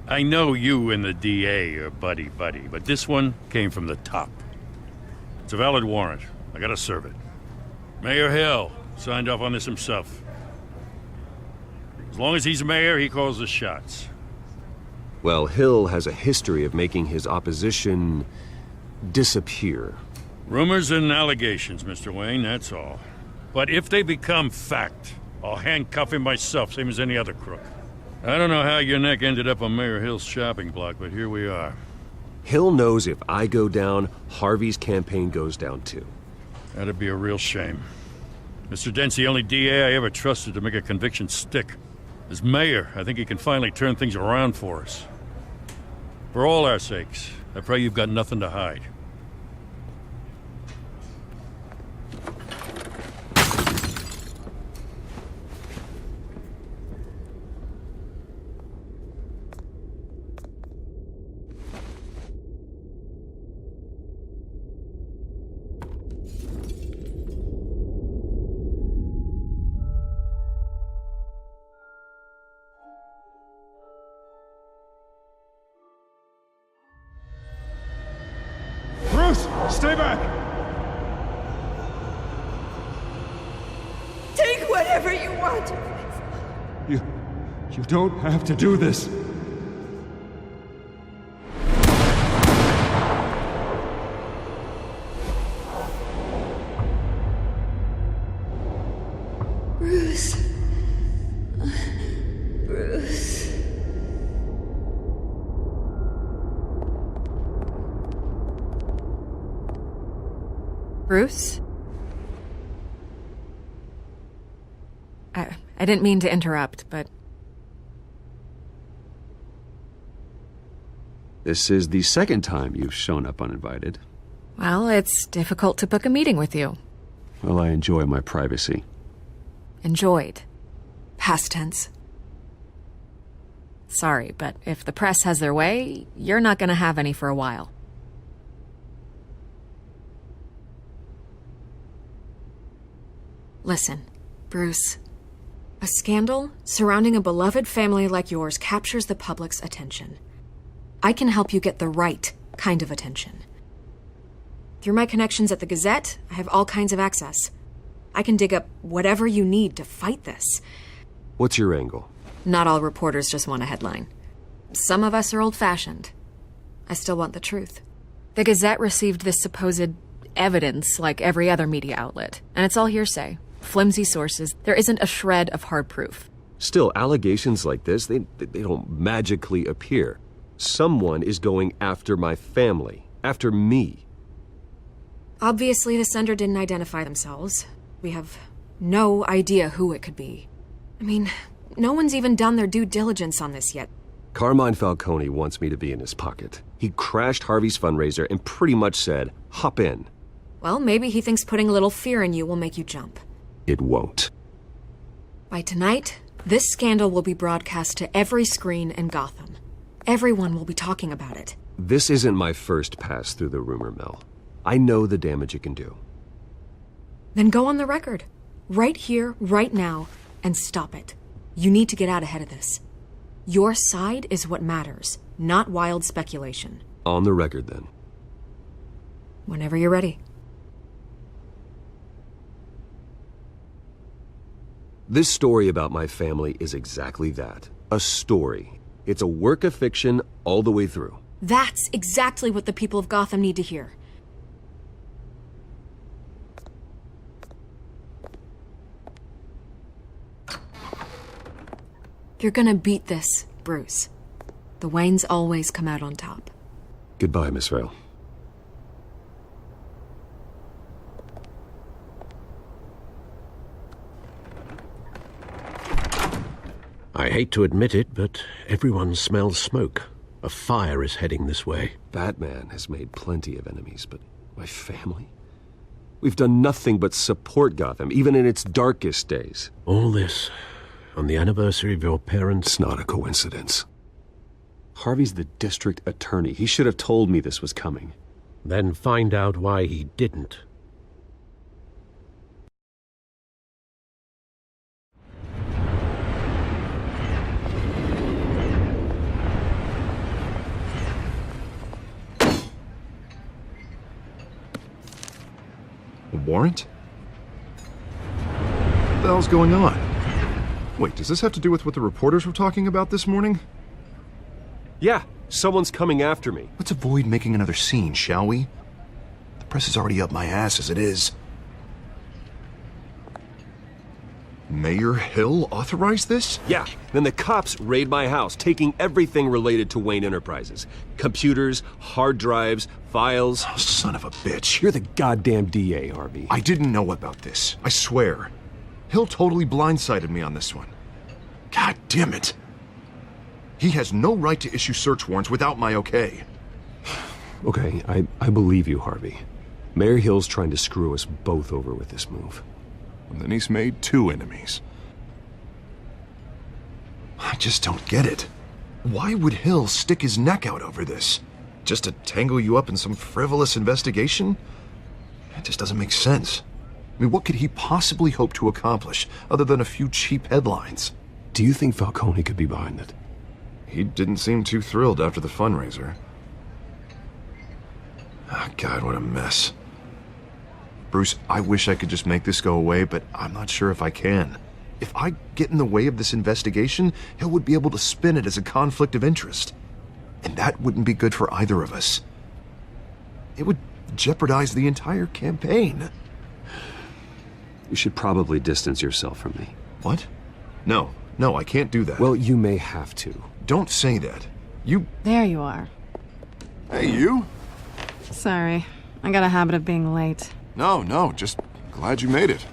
Speaker 4: I know you and the DA are buddy-buddy, but this one came from the top. It's a valid warrant. I gotta serve it. Mayor Hill signed off on this himself. As long as he's mayor, he calls the shots.
Speaker 7: Well, Hill has a history of making his opposition disappear.
Speaker 4: Rumors and allegations, Mr. Wayne, that's all. But if they become fact, I'll handcuff him myself, same as any other crook. I don't know how your neck ended up on Mayor Hill's shopping block, but here we are.
Speaker 7: Hill knows if I go down, Harvey's campaign goes down too.
Speaker 4: That'd be a real shame. Mr. Dent's the only DA I ever trusted to make a conviction stick. As mayor, I think he can finally turn things around for us. For all our sakes, I pray you've got nothing to hide.
Speaker 3: Stay back!
Speaker 10: Take whatever you want.
Speaker 3: You don't have to do this.
Speaker 10: Bruce. Bruce.
Speaker 15: Bruce? I didn't mean to interrupt, but...
Speaker 7: This is the second time you've shown up uninvited.
Speaker 15: Well, it's difficult to book a meeting with you.
Speaker 7: Well, I enjoy my privacy.
Speaker 15: Enjoyed. Past tense. Sorry, but if the press has their way, you're not gonna have any for a while. Listen, Bruce. A scandal surrounding a beloved family like yours captures the public's attention. I can help you get the right kind of attention. Through my connections at the Gazette, I have all kinds of access. I can dig up whatever you need to fight this.
Speaker 7: What's your angle?
Speaker 15: Not all reporters just want a headline. Some of us are old-fashioned. I still want the truth. The Gazette received this supposed evidence like every other media outlet, and it's all hearsay. Flimsy sources. There isn't a shred of hard proof.
Speaker 7: Still, allegations like this, they don't magically appear. Someone is going after my family, after me.
Speaker 15: Obviously, the sender didn't identify themselves. We have no idea who it could be. I mean, no one's even done their due diligence on this yet.
Speaker 7: Carmine Falcone wants me to be in his pocket. He crashed Harvey's fundraiser and pretty much said, hop in.
Speaker 15: Well, maybe he thinks putting a little fear in you will make you jump.
Speaker 7: It won't.
Speaker 15: By tonight, this scandal will be broadcast to every screen in Gotham. Everyone will be talking about it.
Speaker 7: This isn't my first pass through the rumor mill. I know the damage it can do.
Speaker 15: Then go on the record. Right here, right now, and stop it. You need to get out ahead of this. Your side is what matters, not wild speculation.
Speaker 7: On the record, then.
Speaker 15: Whenever you're ready.
Speaker 7: This story about my family is exactly that. A story. It's a work of fiction all the way through.
Speaker 15: That's exactly what the people of Gotham need to hear. You're gonna beat this, Bruce. The Waynes always come out on top.
Speaker 7: Goodbye, Miss Vale.
Speaker 6: I hate to admit it, but everyone smells smoke. A fire is heading this way.
Speaker 7: Batman has made plenty of enemies, but my family? We've done nothing but support Gotham, even in its darkest days.
Speaker 6: All this on the anniversary of your parents'...
Speaker 7: It's not a coincidence. Harvey's the district attorney. He should have told me this was coming.
Speaker 6: Then find out why he didn't.
Speaker 8: A warrant? What the hell's going on? Wait, does this have to do with what the reporters were talking about this morning?
Speaker 7: Yeah, someone's coming after me.
Speaker 8: Let's avoid making another scene, shall we? The press is already up my ass as it is. Mayor Hill authorized this?
Speaker 7: Yeah, then the cops raid my house, taking everything related to Wayne Enterprises. Computers, hard drives, files.
Speaker 8: Oh, son of a bitch.
Speaker 7: You're the goddamn DA, Harvey.
Speaker 8: I didn't know about this. I swear. Hill totally blindsided me on this one. God damn it. He has no right to issue search warrants without my okay.
Speaker 7: Okay, I believe you, Harvey. Mayor Hill's trying to screw us both over with this move.
Speaker 8: And then he's made two enemies. I just don't get it. Why would Hill stick his neck out over this? Just to tangle you up in some frivolous investigation? It just doesn't make sense. I mean, what could he possibly hope to accomplish other than a few cheap headlines?
Speaker 7: Do you think Falcone could be behind it?
Speaker 8: He didn't seem too thrilled after the fundraiser. Oh, God, what a mess. Bruce, I wish I could just make this go away, but I'm not sure if I can. If I get in the way of this investigation, Hill would be able to spin it as a conflict of interest. And that wouldn't be good for either of us. It would jeopardize the entire campaign.
Speaker 7: You should probably distance yourself from me.
Speaker 8: What? No, I can't do that.
Speaker 7: Well, you may have to.
Speaker 8: Don't say that. You...
Speaker 1: There you are.
Speaker 8: Hey, you?
Speaker 1: Sorry. I got a habit of being late.
Speaker 8: No, just glad you made it.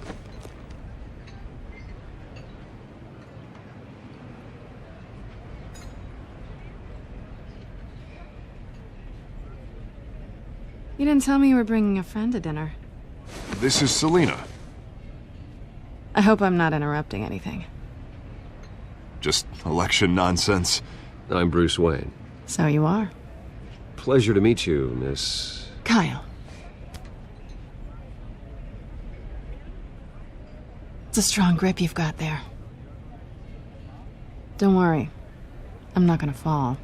Speaker 1: You didn't tell me you were bringing a friend to dinner.
Speaker 8: This is Selena.
Speaker 1: I hope I'm not interrupting anything.
Speaker 8: Just election nonsense.
Speaker 7: I'm Bruce Wayne.
Speaker 1: So you are.
Speaker 7: Pleasure to meet you, Miss...
Speaker 1: Kyle. It's a strong grip you've got there. Don't worry. I'm not gonna fall.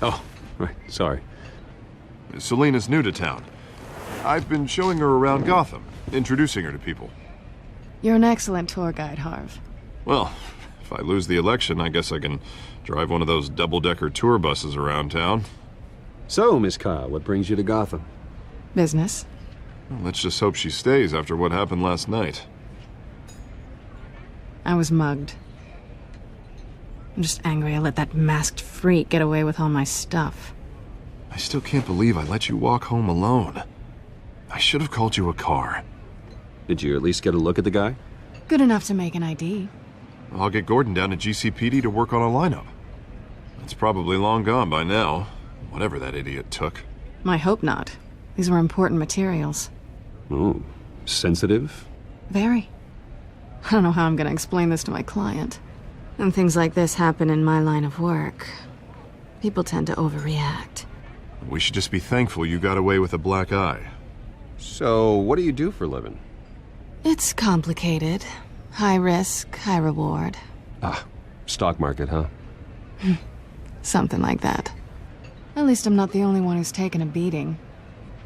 Speaker 7: Oh, right. Sorry.
Speaker 8: Selena's new to town. I've been showing her around Gotham, introducing her to people.
Speaker 1: You're an excellent tour guide, Harv.
Speaker 8: Well, if I lose the election, I guess I can drive one of those double-decker tour buses around town.
Speaker 7: So, Miss Kyle, what brings you to Gotham?
Speaker 1: Business.
Speaker 8: Well, let's just hope she stays after what happened last night.
Speaker 1: I was mugged. I'm just angry I let that masked freak get away with all my stuff.
Speaker 8: I still can't believe I let you walk home alone. I should have called you a car.
Speaker 7: Did you at least get a look at the guy?
Speaker 1: Good enough to make an ID.
Speaker 8: I'll get Gordon down to GCPD to work on a lineup. It's probably long gone by now, whatever that idiot took.
Speaker 1: I hope not. These were important materials.
Speaker 7: Ooh, sensitive?
Speaker 1: Very. I don't know how I'm gonna explain this to my client. When things like this happen in my line of work, people tend to overreact.
Speaker 8: We should just be thankful you got away with a black eye.
Speaker 7: So, what do you do for a living?
Speaker 1: It's complicated. High risk, high reward.
Speaker 7: Ah, stock market, huh?
Speaker 1: Something like that. At least I'm not the only one who's taken a beating.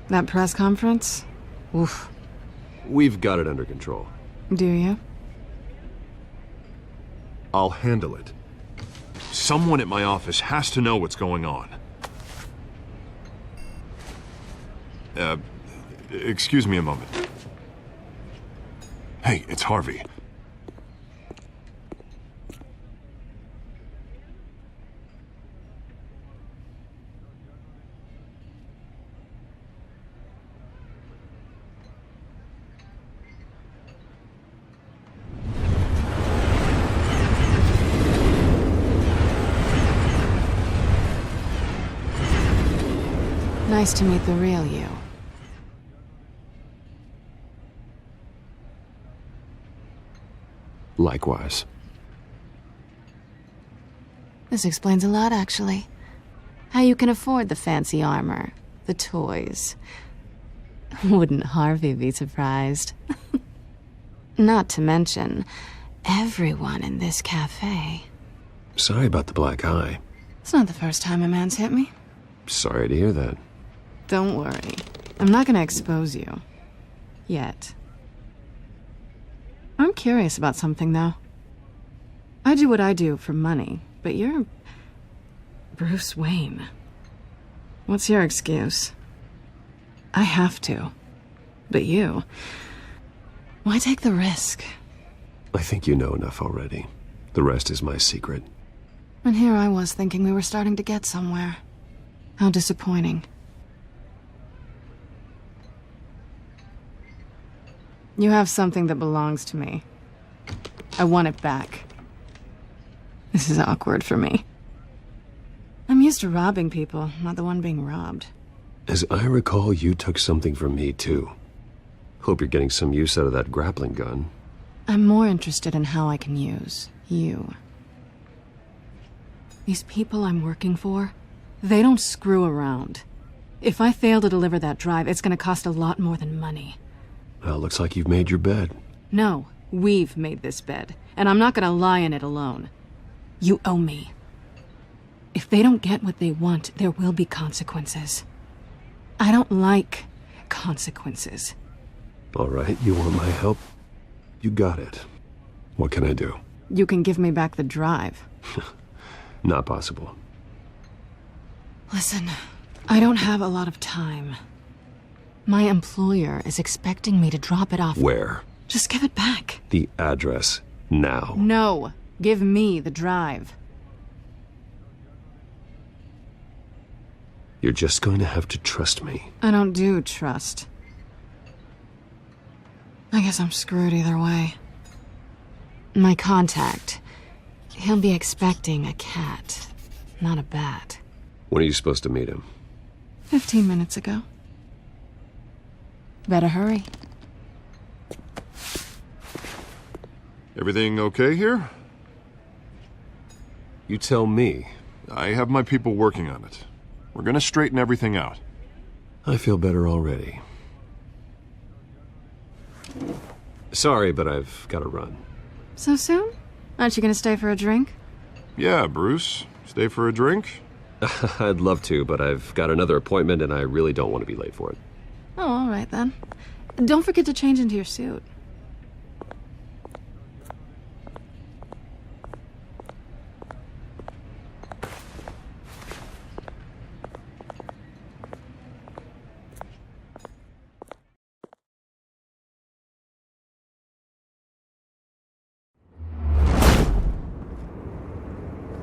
Speaker 1: That press conference? Oof.
Speaker 7: We've got it under control.
Speaker 1: Do you?
Speaker 8: I'll handle it. Someone at my office has to know what's going on. Excuse me a moment. Hey, it's Harvey.
Speaker 1: Nice to meet the real you.
Speaker 7: Likewise.
Speaker 1: This explains a lot, actually. How you can afford the fancy armor, the toys. Wouldn't Harvey be surprised? Not to mention, everyone in this cafe.
Speaker 7: Sorry about the black eye.
Speaker 1: It's not the first time a man's hit me.
Speaker 7: Sorry to hear that.
Speaker 1: Don't worry. I'm not gonna expose you. Yet. I'm curious about something, though. I do what I do for money, but you're Bruce Wayne. What's your excuse? I have to. But you... why take the risk?
Speaker 7: I think you know enough already. The rest is my secret.
Speaker 1: And here I was thinking we were starting to get somewhere. How disappointing. You have something that belongs to me. I want it back. This is awkward for me. I'm used to robbing people, not the one being robbed.
Speaker 7: As I recall, you took something from me, too. Hope you're getting some use out of that grappling gun.
Speaker 1: I'm more interested in how I can use you. These people I'm working for, they don't screw around. If I fail to deliver that drive, it's gonna cost a lot more than money.
Speaker 7: Well, looks like you've made your bed.
Speaker 1: No, we've made this bed, and I'm not gonna lie in it alone. You owe me. If they don't get what they want, there will be consequences. I don't like consequences.
Speaker 7: All right, you want my help? You got it. What can I do?
Speaker 1: You can give me back the drive.
Speaker 7: Not possible.
Speaker 1: Listen, I don't have a lot of time. My employer is expecting me to drop it off.
Speaker 7: Where?
Speaker 1: Just give it back.
Speaker 7: The address, now.
Speaker 1: No, give me the drive.
Speaker 7: You're just going to have to trust me.
Speaker 1: I don't do trust. I guess I'm screwed either way. My contact, he'll be expecting a cat, not a bat.
Speaker 7: When are you supposed to meet him?
Speaker 1: 15 minutes ago. Better hurry.
Speaker 8: Everything okay here?
Speaker 7: You tell me.
Speaker 8: I have my people working on it. We're gonna straighten everything out.
Speaker 7: I feel better already. Sorry, but I've got to run.
Speaker 1: So soon? Aren't you gonna stay for a drink?
Speaker 8: Yeah, Bruce. Stay for a drink?
Speaker 7: I'd love to, but I've got another appointment and I really don't want to be late for it.
Speaker 1: Oh, all right then. Don't forget to change into your suit.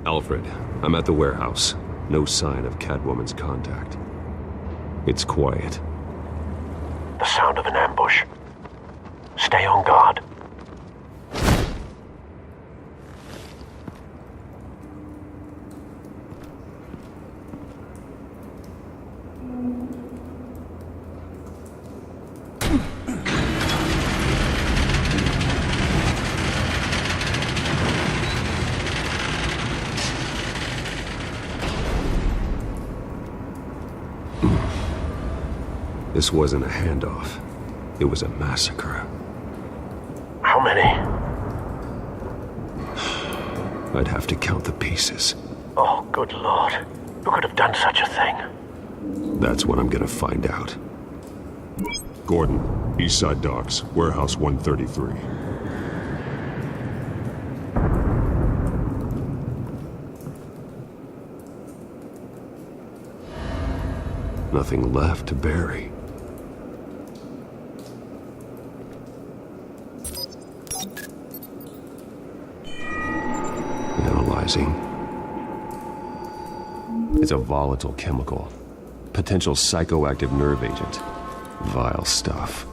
Speaker 7: Alfred, I'm at the warehouse. No sign of Catwoman's contact. It's quiet.
Speaker 18: The sound of an ambush. Stay on guard.
Speaker 7: This wasn't a handoff. It was a massacre.
Speaker 18: How many?
Speaker 7: I'd have to count the pieces.
Speaker 18: Oh, good Lord. Who could have done such a thing?
Speaker 7: That's what I'm gonna find out.
Speaker 5: Gordon, Eastside Docks, Warehouse 133.
Speaker 7: Nothing left to bury. Analyzing. It's a volatile chemical. Potential psychoactive nerve agent. Vile stuff.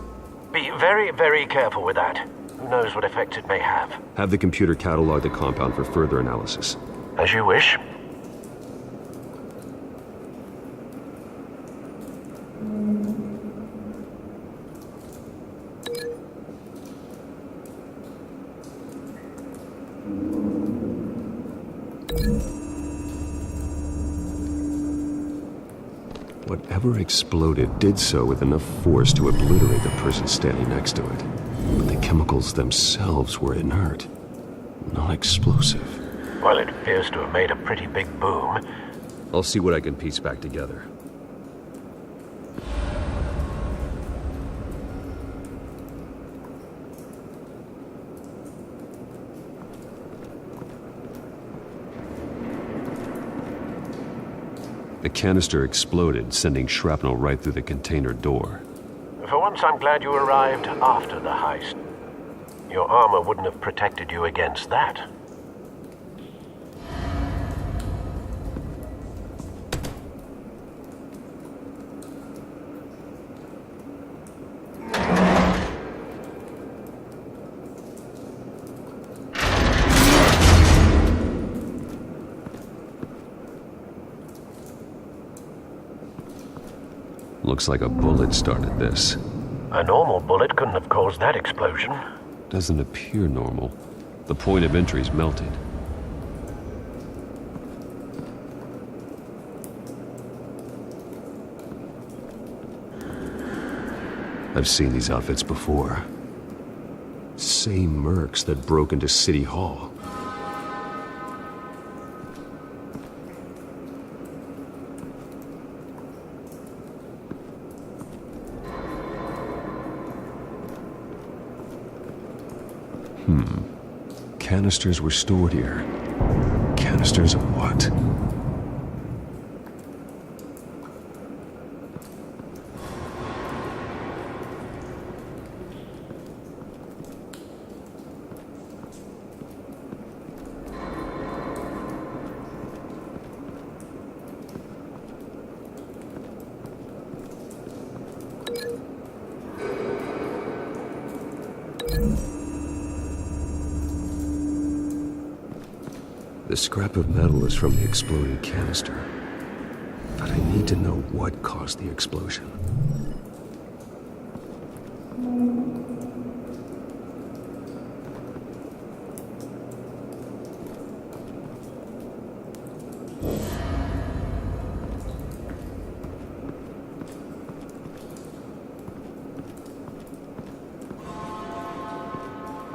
Speaker 18: Be very, very careful with that. Who knows what effect it may have.
Speaker 7: Have the computer catalog the compound for further analysis.
Speaker 18: As you wish.
Speaker 7: Whatever exploded did so with enough force to obliterate the person standing next to it. But the chemicals themselves were inert, not explosive.
Speaker 18: Well, it appears to have made a pretty big boom.
Speaker 7: I'll see what I can piece back together. The canister exploded, sending shrapnel right through the container door.
Speaker 18: For once, I'm glad you arrived after the heist. Your armor wouldn't have protected you against that.
Speaker 7: Looks like a bullet started this.
Speaker 18: A normal bullet couldn't have caused that explosion.
Speaker 7: Doesn't appear normal. The point of entry's melted. I've seen these outfits before. Same mercs that broke into City Hall. Canisters were stored here. Canisters of what? The scrap of metal is from the exploding canister. But I need to know what caused the explosion.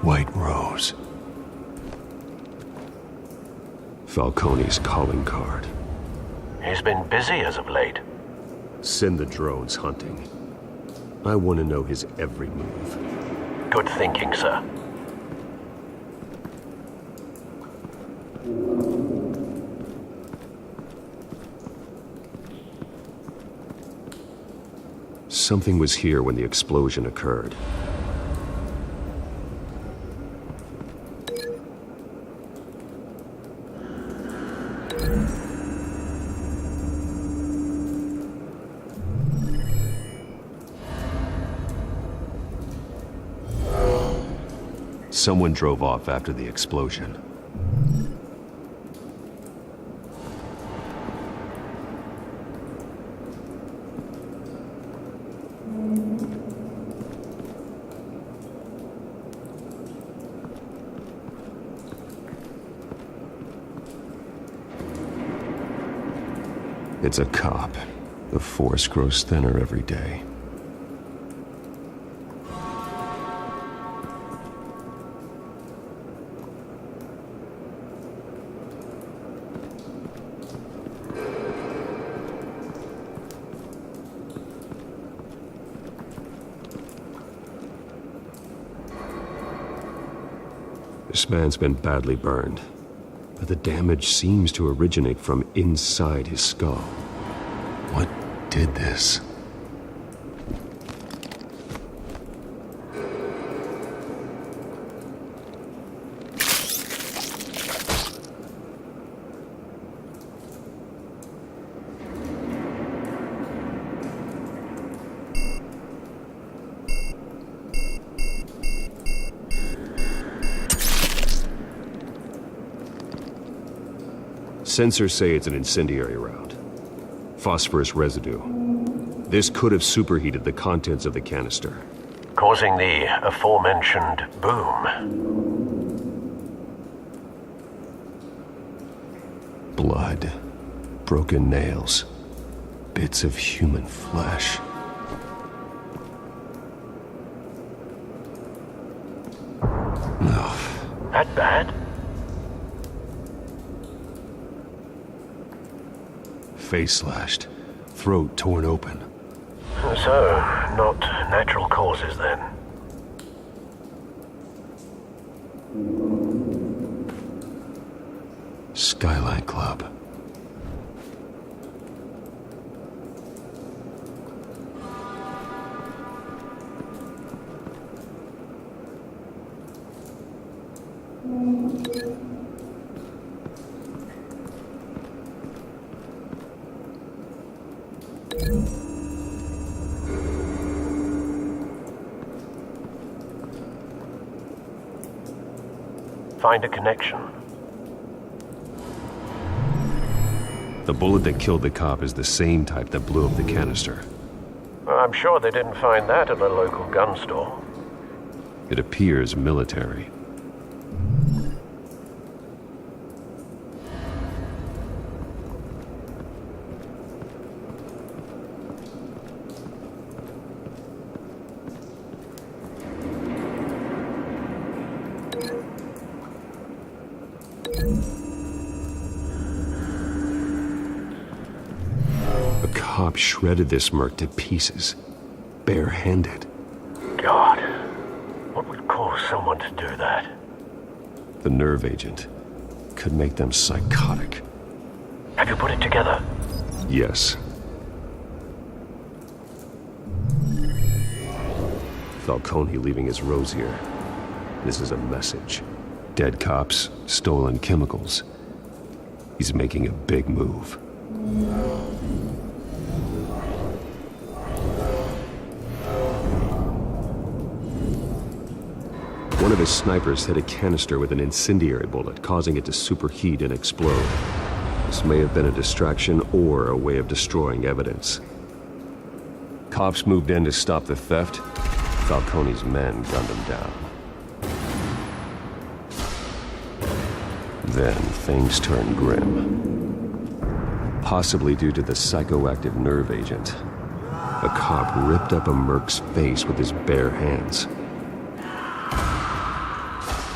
Speaker 5: White Rose. Falcone's calling card.
Speaker 18: He's been busy as of late.
Speaker 7: Send the drones hunting. I want to know his every move.
Speaker 18: Good thinking, sir.
Speaker 7: Something was here when the explosion occurred. Someone drove off after the explosion. It's a cop. The force grows thinner every day. This man's been badly burned, but the damage seems to originate from inside his skull. What did this? Sensors say it's an incendiary round. Phosphorus residue. This could have superheated the contents of the canister,
Speaker 18: causing the aforementioned boom.
Speaker 7: Blood, broken nails, bits of human flesh. No.
Speaker 18: That bad?
Speaker 7: Face slashed, throat torn open.
Speaker 18: So, not natural causes then.
Speaker 7: Skyline Club.
Speaker 18: Find a connection.
Speaker 7: The bullet that killed the cop is the same type that blew up the canister.
Speaker 18: I'm sure they didn't find that at a local gun store.
Speaker 7: It appears military. Cop shredded this merc to pieces, bare-handed.
Speaker 18: God, what would cause someone to do that?
Speaker 7: The nerve agent could make them psychotic.
Speaker 18: Have you put it together?
Speaker 7: Yes. Falcone leaving his rose here. This is a message. Dead cops, stolen chemicals. He's making a big move. One of his snipers hit a canister with an incendiary bullet, causing it to superheat and explode. This may have been a distraction or a way of destroying evidence. Cops moved in to stop the theft. Falcone's men gunned him down. Then things turned grim. Possibly due to the psychoactive nerve agent. A cop ripped up a merc's face with his bare hands.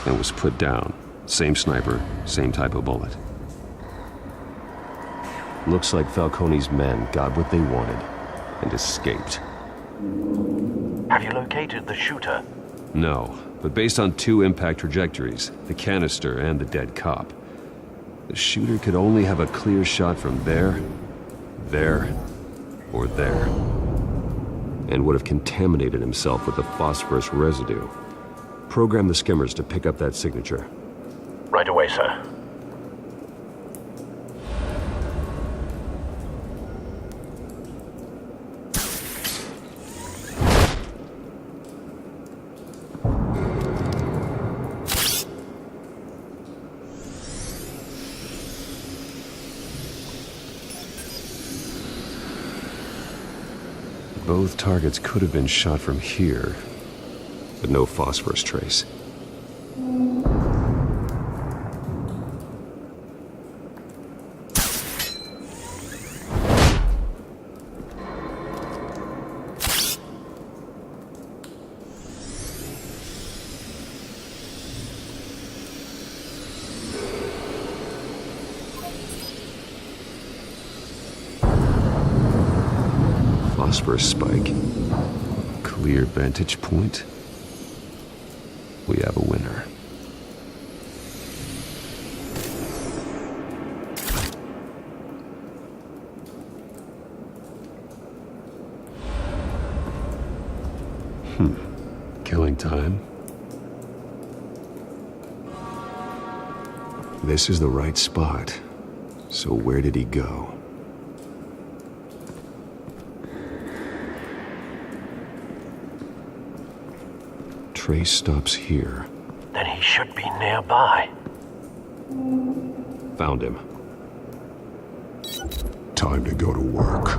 Speaker 7: and was put down. Same sniper, same type of bullet. Looks like Falcone's men got what they wanted and escaped.
Speaker 18: Have you located the shooter?
Speaker 7: No, but based on 2 impact trajectories, the canister and the dead cop, the shooter could only have a clear shot from there, or there, and would have contaminated himself with the phosphorus residue. Program the skimmers to pick up that signature.
Speaker 18: Right away, sir.
Speaker 7: Both targets could have been shot from here, but no phosphorus trace. Phosphorus spike. Clear vantage point. We have a winner. Killing time. This is the right spot. So where did he go? Trace stops here.
Speaker 18: Then he should be nearby.
Speaker 7: Found him.
Speaker 5: Time to go to work.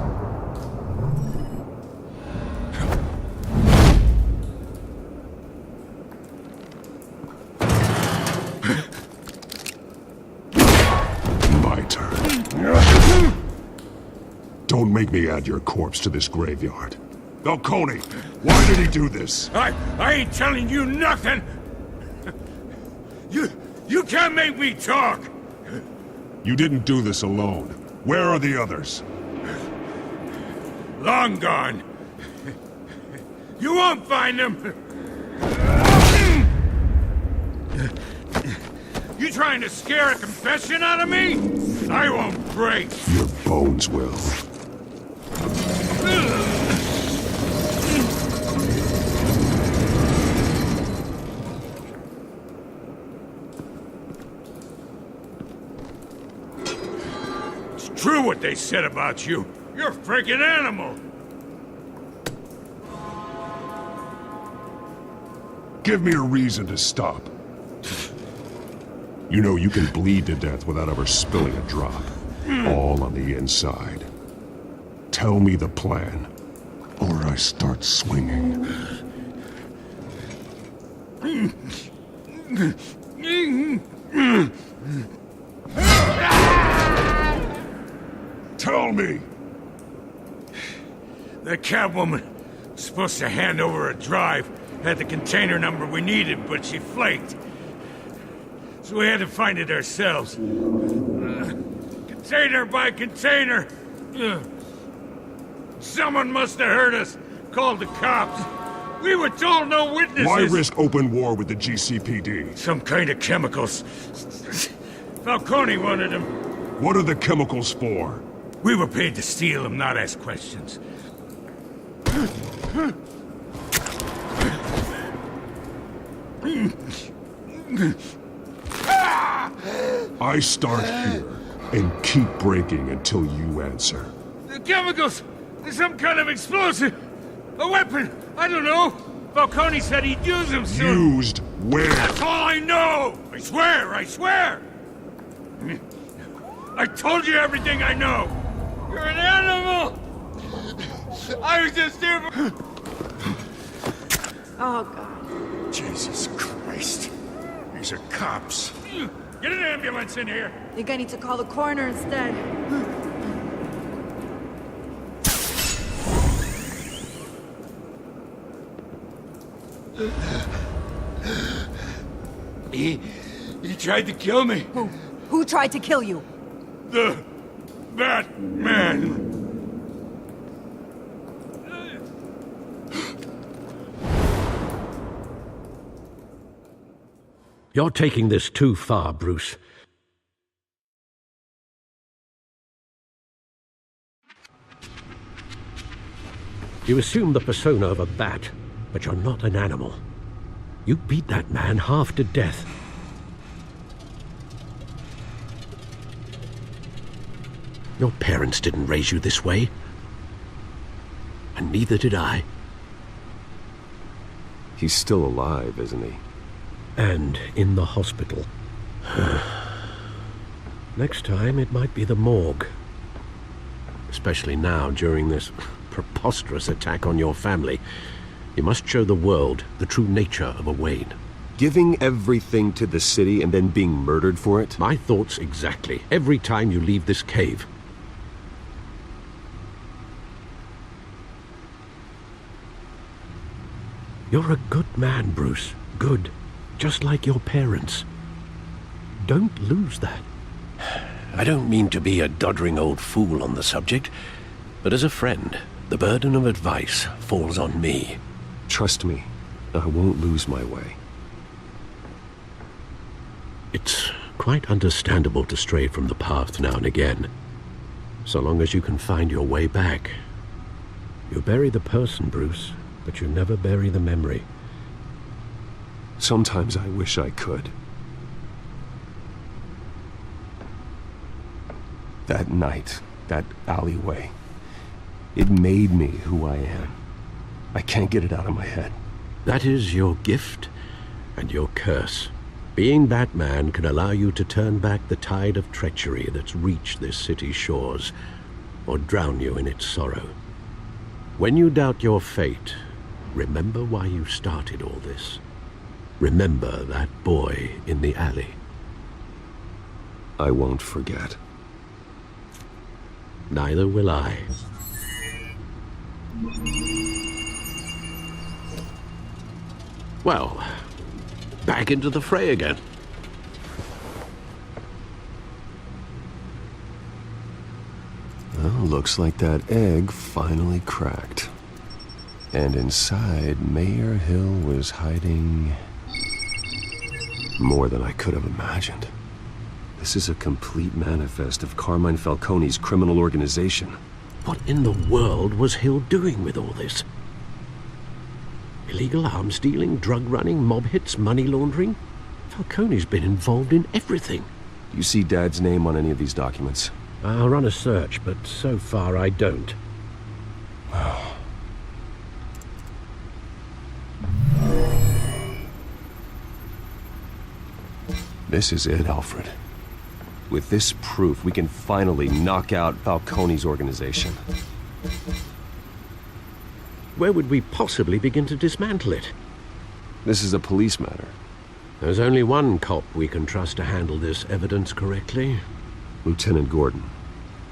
Speaker 5: My turn. Don't make me add your corpse to this graveyard. Falcone, why did he do this?
Speaker 11: I ain't telling you nothing! You can't make me talk!
Speaker 5: You didn't do this alone. Where are the others?
Speaker 11: Long gone. You won't find them! You trying to scare a confession out of me? I won't break!
Speaker 5: Your bones will.
Speaker 11: True what they said about you. You're a freaking animal.
Speaker 5: Give me a reason to stop. You know you can bleed to death without ever spilling a drop. All on the inside. Tell me the plan, or I start swinging. Tell me!
Speaker 11: The Catwoman was supposed to hand over a drive, had the container number we needed, but she flaked. So we had to find it ourselves. Container by container. Someone must have heard us, called the cops. We were told no witnesses.
Speaker 5: Why risk open war with the GCPD?
Speaker 11: Some kind of chemicals. Falcone wanted them.
Speaker 5: What are the chemicals for?
Speaker 11: We were paid to steal them, not ask questions.
Speaker 5: I start here and keep breaking until you answer.
Speaker 11: The chemicals! Some kind of explosive! A weapon! I don't know! Falcone said he'd use them soon!
Speaker 5: Used where?
Speaker 11: That's all I know! I swear! I swear! I told you everything I know! You're an animal! I was just here for...
Speaker 16: Oh, God.
Speaker 11: Jesus Christ. These are cops. Get an ambulance in here!
Speaker 16: I think I need to call the coroner instead.
Speaker 3: He tried to kill me.
Speaker 16: Who? Who tried to kill you?
Speaker 3: That man.
Speaker 6: You're taking this too far, Bruce. You assume the persona of a bat, but you're not an animal. You beat that man half to death. Your parents didn't raise you this way. And neither did I.
Speaker 7: He's still alive, isn't he?
Speaker 6: And in the hospital. Next time, it might be the morgue. Especially now, during this preposterous attack on your family. You must show the world the true nature of a Wayne.
Speaker 7: Giving everything to the city and then being murdered for it?
Speaker 6: My thoughts exactly. Every time you leave this cave. You're a good man, Bruce. Good. Just like your parents. Don't lose that. I don't mean to be a doddering old fool on the subject, but as a friend, the burden of advice falls on me.
Speaker 7: Trust me, I won't lose my way.
Speaker 6: It's quite understandable to stray from the path now and again, so long as you can find your way back. You bury the person, Bruce, but you never bury the memory.
Speaker 7: Sometimes I wish I could. That night, that alleyway, it made me who I am. I can't get it out of my head.
Speaker 6: That is your gift and your curse. Being Batman can allow you to turn back the tide of treachery that's reached this city's shores, or drown you in its sorrow. When you doubt your fate, remember why you started all this. Remember that boy in the alley.
Speaker 7: I won't forget.
Speaker 6: Neither will I. Well, back into the fray again.
Speaker 7: Well, looks like that egg finally cracked. And inside, Mayor Hill was hiding more than I could have imagined. This is a complete manifest of Carmine Falcone's criminal organization.
Speaker 6: What in the world was Hill doing with all this? Illegal arms dealing, drug running, mob hits, money laundering? Falcone's been involved in everything.
Speaker 7: You see Dad's name on any of these documents?
Speaker 6: I'll run a search, but so far I don't.
Speaker 7: This is it, Alfred. With this proof, we can finally knock out Falcone's organization.
Speaker 6: Where would we possibly begin to dismantle it?
Speaker 7: This is a police matter.
Speaker 6: There's only one cop we can trust to handle this evidence correctly.
Speaker 7: Lieutenant Gordon.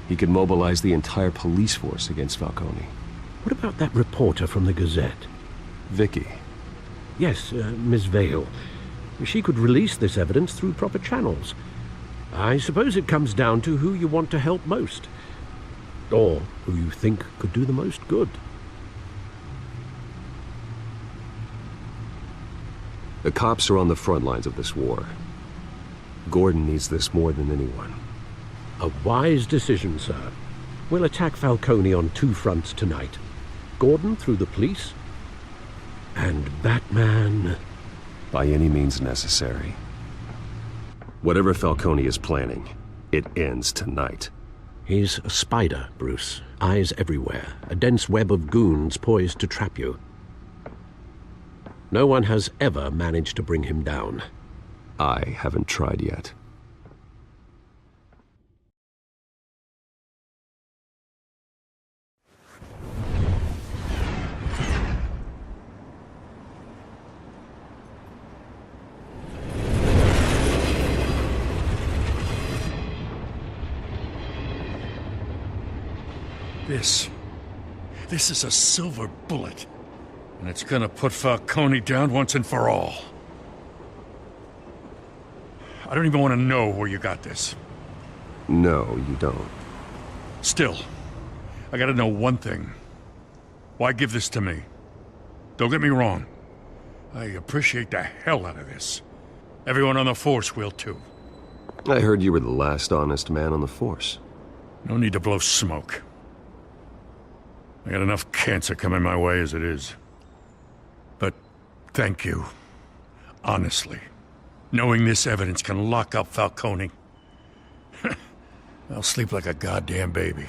Speaker 7: He could mobilize the entire police force against Falcone.
Speaker 6: What about that reporter from the Gazette?
Speaker 7: Vicky.
Speaker 6: Yes, Miss Vale. She could release this evidence through proper channels. I suppose it comes down to who you want to help most. Or who you think could do the most good.
Speaker 7: The cops are on the front lines of this war. Gordon needs this more than anyone.
Speaker 6: A wise decision, sir. We'll attack Falcone on two fronts tonight. Gordon through the police, and Batman...
Speaker 7: by any means necessary. Whatever Falcone is planning, it ends tonight.
Speaker 6: He's a spider, Bruce. Eyes everywhere. A dense web of goons poised to trap you. No one has ever managed to bring him down.
Speaker 7: I haven't tried yet.
Speaker 11: This is a silver bullet. And it's gonna put Falcone down once and for all. I don't even want to know where you got this.
Speaker 7: No, you don't.
Speaker 11: Still, I gotta know one thing. Why give this to me? Don't get me wrong. I appreciate the hell out of this. Everyone on the Force will too.
Speaker 7: I heard you were the last honest man on the Force.
Speaker 11: No need to blow smoke. I got enough cancer coming my way as it is. But thank you. Honestly. Knowing this evidence can lock up Falcone. I'll sleep like a goddamn baby.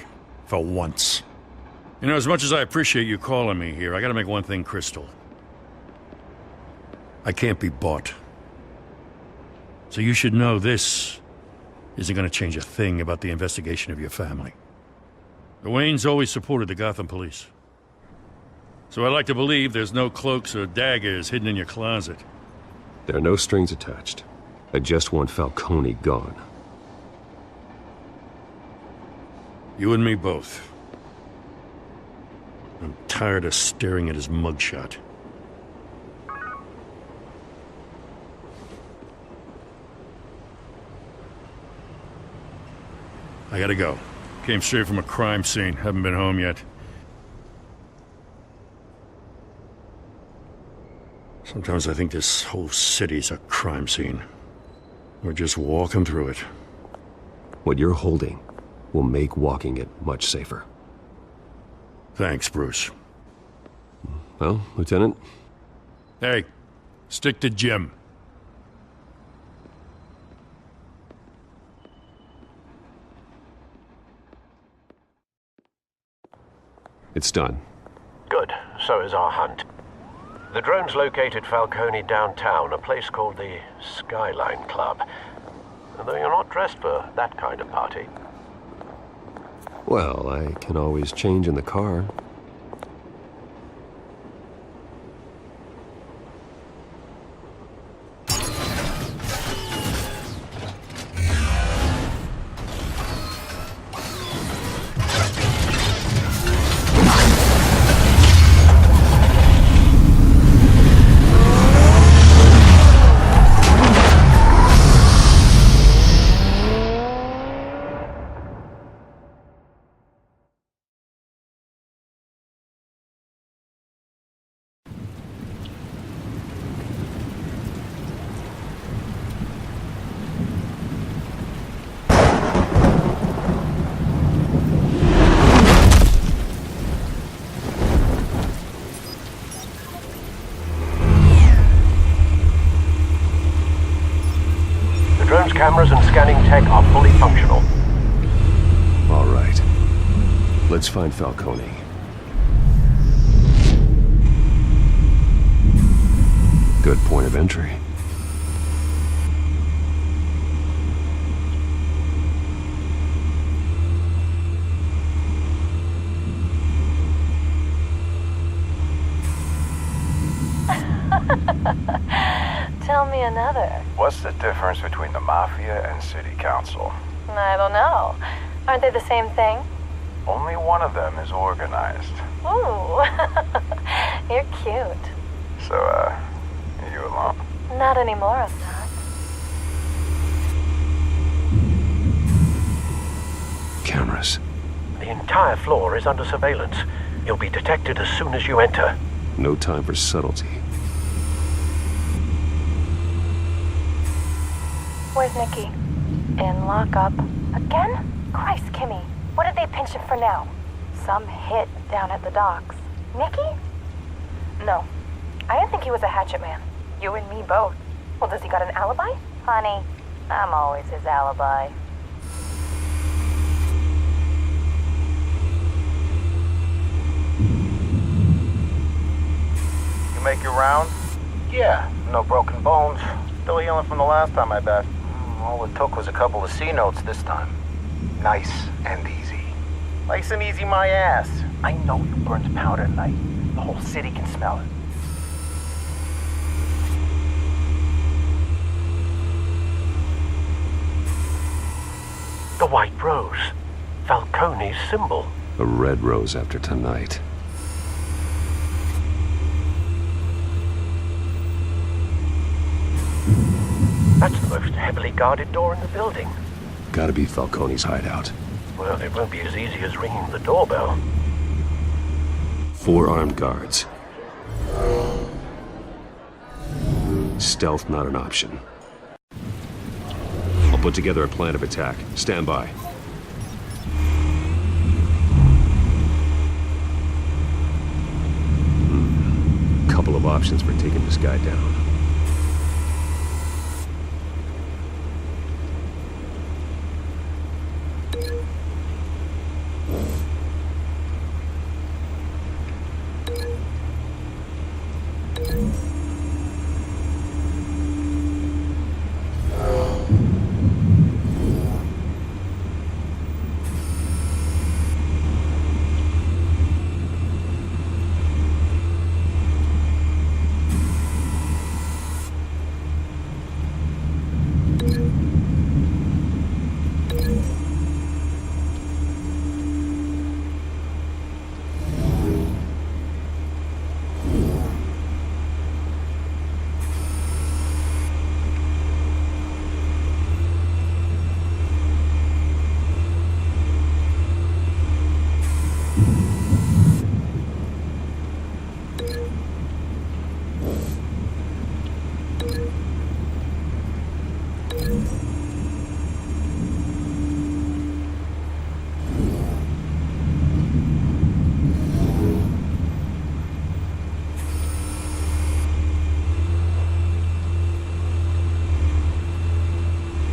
Speaker 11: For once. You know, as much as I appreciate you calling me here, I gotta make one thing crystal. I can't be bought. So you should know this isn't gonna change a thing about the investigation of your family. The Waynes always supported the Gotham police. So I like to believe there's no cloaks or daggers hidden in your closet.
Speaker 7: There are no strings attached. I just want Falcone gone.
Speaker 11: You and me both. I'm tired of staring at his mugshot. I gotta go. Came straight from a crime scene. Haven't been home yet. Sometimes I think this whole city's a crime scene. We're just walking through it.
Speaker 7: What you're holding will make walking it much safer.
Speaker 11: Thanks, Bruce.
Speaker 7: Well, Lieutenant?
Speaker 11: Hey, stick to Jim.
Speaker 7: It's done.
Speaker 18: Good. So is our hunt. The drones located Falcone downtown, a place called the Skyline Club. Though you're not dressed for that kind of party.
Speaker 7: Well, I can always change in the car.
Speaker 18: Cameras and scanning tech are fully functional.
Speaker 7: All right. Let's find Falcone. Good point of entry.
Speaker 13: Tell me another.
Speaker 19: What's the difference between the Mafia and City Council?
Speaker 13: I don't know. Aren't they the same thing?
Speaker 19: Only one of them is organized.
Speaker 13: Ooh. You're cute.
Speaker 19: So, are you alone?
Speaker 13: Not anymore, I'm not.
Speaker 7: Cameras.
Speaker 18: The entire floor is under surveillance. You'll be detected as soon as you enter.
Speaker 7: No time for subtlety.
Speaker 13: Where's Nicky? In lockup. Again? Christ, Kimmy. What did they pinch him for now? Some hit down at the docks. Nicky? No. I didn't think he was a hatchet man. You and me both. Well, does he got an alibi? Honey, I'm always his alibi.
Speaker 19: You make your round? Yeah, no broken bones. Still healing from the last time, I bet. All it took was a couple of C notes this time. Nice and easy. Nice and easy my ass. I know you burned powder at night. The whole city can smell it.
Speaker 18: The White Rose. Falcone's symbol.
Speaker 7: A red rose after tonight.
Speaker 18: That's the most heavily guarded door in the building.
Speaker 7: Gotta be Falcone's hideout.
Speaker 18: Well, it won't be as easy as ringing the doorbell.
Speaker 7: 4 armed guards. Stealth not an option. I'll put together a plan of attack. Stand by. Couple of options for taking this guy down.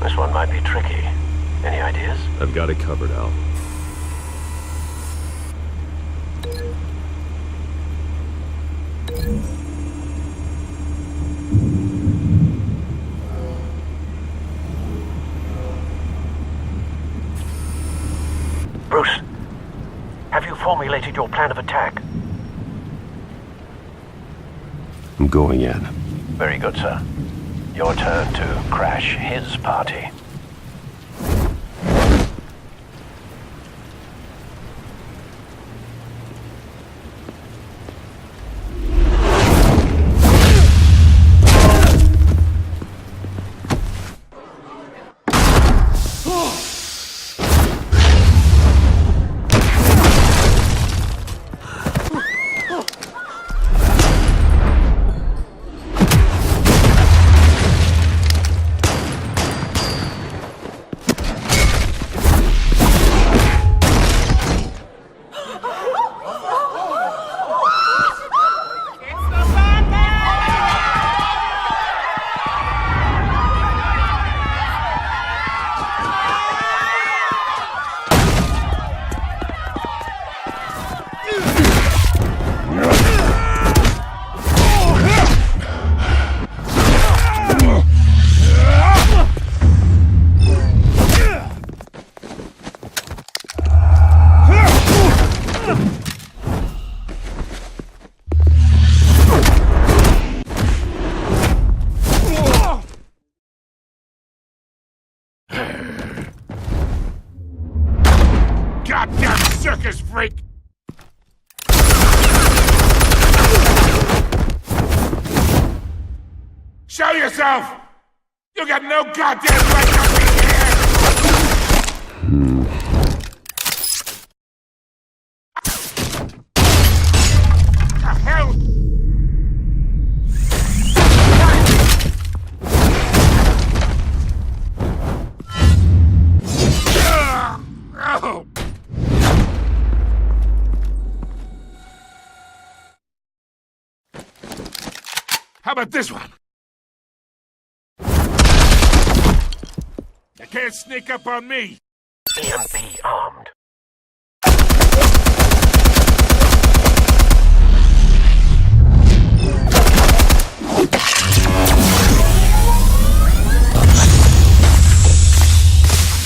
Speaker 18: This one might be tricky. Any ideas?
Speaker 7: I've got it covered, Al.
Speaker 18: Bruce, have you formulated your plan of attack?
Speaker 7: I'm going in.
Speaker 18: Very good, sir. Your turn to crash his party.
Speaker 11: Goddamn circus freak! Show yourself! You got no goddamn right to be here! The hell? Oh! How about this one? You can't sneak up on me.
Speaker 18: EMP armed.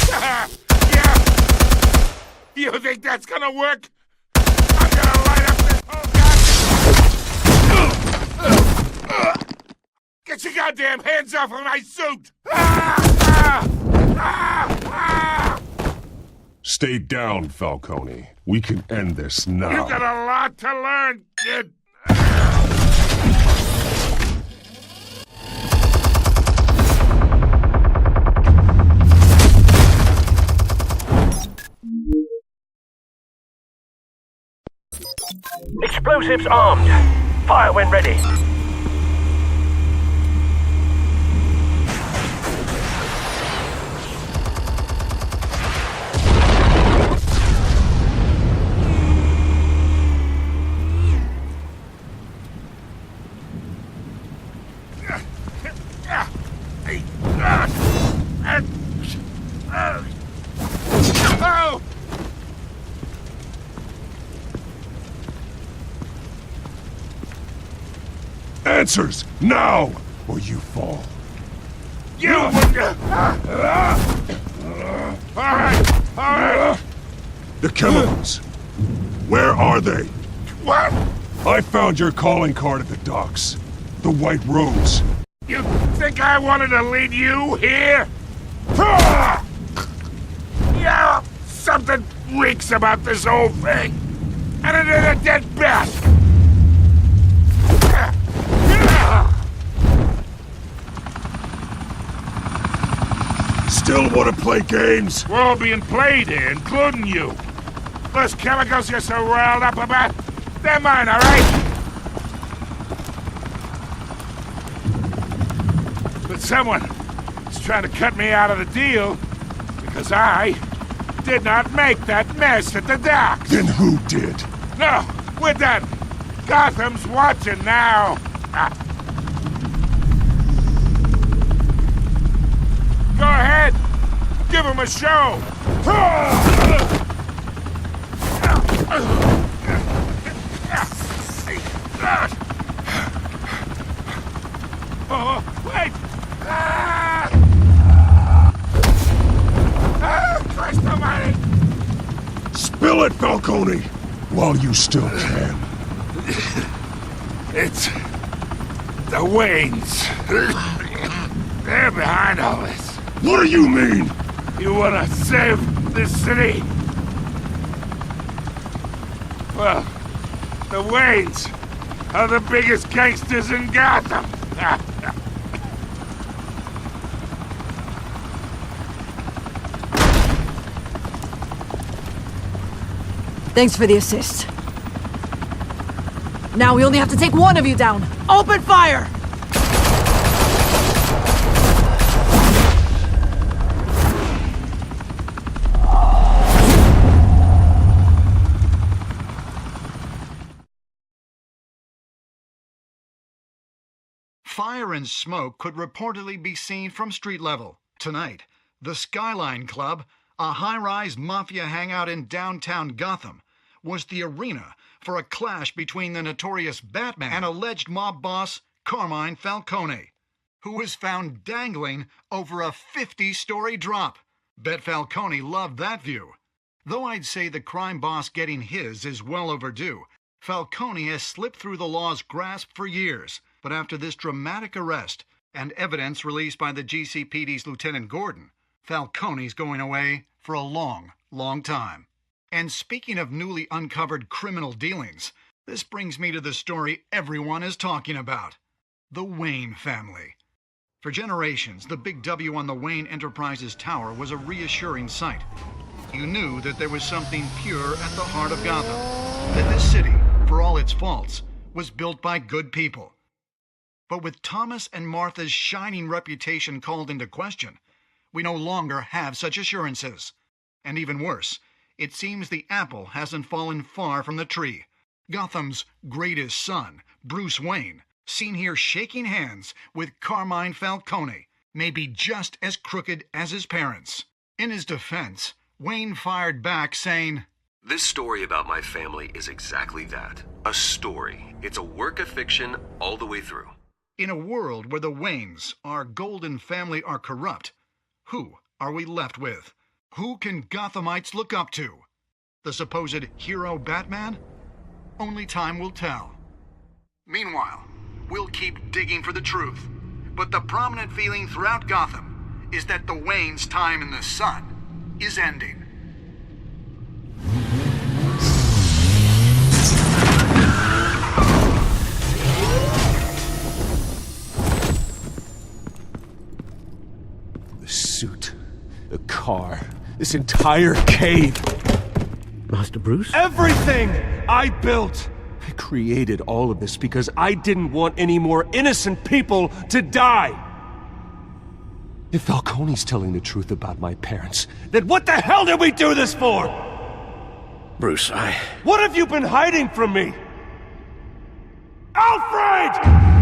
Speaker 11: Yeah. You think that's gonna work? I'm gonna light up this whole goddamn... Get your goddamn hands off of my suit!
Speaker 5: Stay down, Falcone. We can end this now.
Speaker 11: You got a lot to learn, kid.
Speaker 18: Explosives armed. Fire when ready.
Speaker 5: Answers, now, or you fall.
Speaker 11: You! Alright!
Speaker 5: The chemicals. Where are they?
Speaker 11: What?
Speaker 5: I found your calling card at the docks. The White Rose.
Speaker 11: You think I wanted to lead you here? Yeah, something reeks about this whole thing. And it is a dead bat.
Speaker 5: Still want to play games?
Speaker 11: We're all being played here, including you. Those chemicals you're so riled up about, they're mine, all right? But someone is trying to cut me out of the deal because I did not make that mess at the docks.
Speaker 5: Then who did?
Speaker 11: No, we're done. Gotham's watching now. Go ahead. Give him a show. Oh, wait. Christ almighty.
Speaker 5: Spill it, Falcone, while you still can.
Speaker 11: It's the Waynes. They're behind all this.
Speaker 5: What do you mean?
Speaker 11: You wanna save this city? Well, the Waynes are the biggest gangsters in Gotham.
Speaker 16: Thanks for the assist. Now we only have to take one of you down. Open fire!
Speaker 12: Fire and smoke could reportedly be seen from street level. Tonight, the Skyline Club, a high-rise mafia hangout in downtown Gotham, was the arena for a clash between the notorious Batman and alleged mob boss Carmine Falcone, who was found dangling over a 50-story drop. Bet Falcone loved that view. Though I'd say the crime boss getting his is well overdue, Falcone has slipped through the law's grasp for years. But after this dramatic arrest and evidence released by the GCPD's Lieutenant Gordon, Falcone's going away for a long, long time. And speaking of newly uncovered criminal dealings, this brings me to the story everyone is talking about. The Wayne family. For generations, the big W on the Wayne Enterprises Tower was a reassuring sight. You knew that there was something pure at the heart of Gotham. That this city, for all its faults, was built by good people. But with Thomas and Martha's shining reputation called into question, we no longer have such assurances. And even worse, it seems the apple hasn't fallen far from the tree. Gotham's greatest son, Bruce Wayne, seen here shaking hands with Carmine Falcone, may be just as crooked as his parents. In his defense, Wayne fired back saying,
Speaker 7: "This story about my family is exactly that. A story. It's a work of fiction all the way through."
Speaker 12: In a world where the Waynes, our golden family, are corrupt, who are we left with? Who can Gothamites look up to? The supposed hero Batman? Only time will tell. Meanwhile, we'll keep digging for the truth. But the prominent feeling throughout Gotham is that the Waynes' time in the sun is ending.
Speaker 3: The suit, the car, this entire cave.
Speaker 6: Master Bruce?
Speaker 3: Everything I built,
Speaker 20: created all of this because I didn't want any more innocent people to die. If Falcone's telling the truth about my parents, then what the hell did we do this for?
Speaker 18: Bruce,
Speaker 20: What have you been hiding from me? Alfred!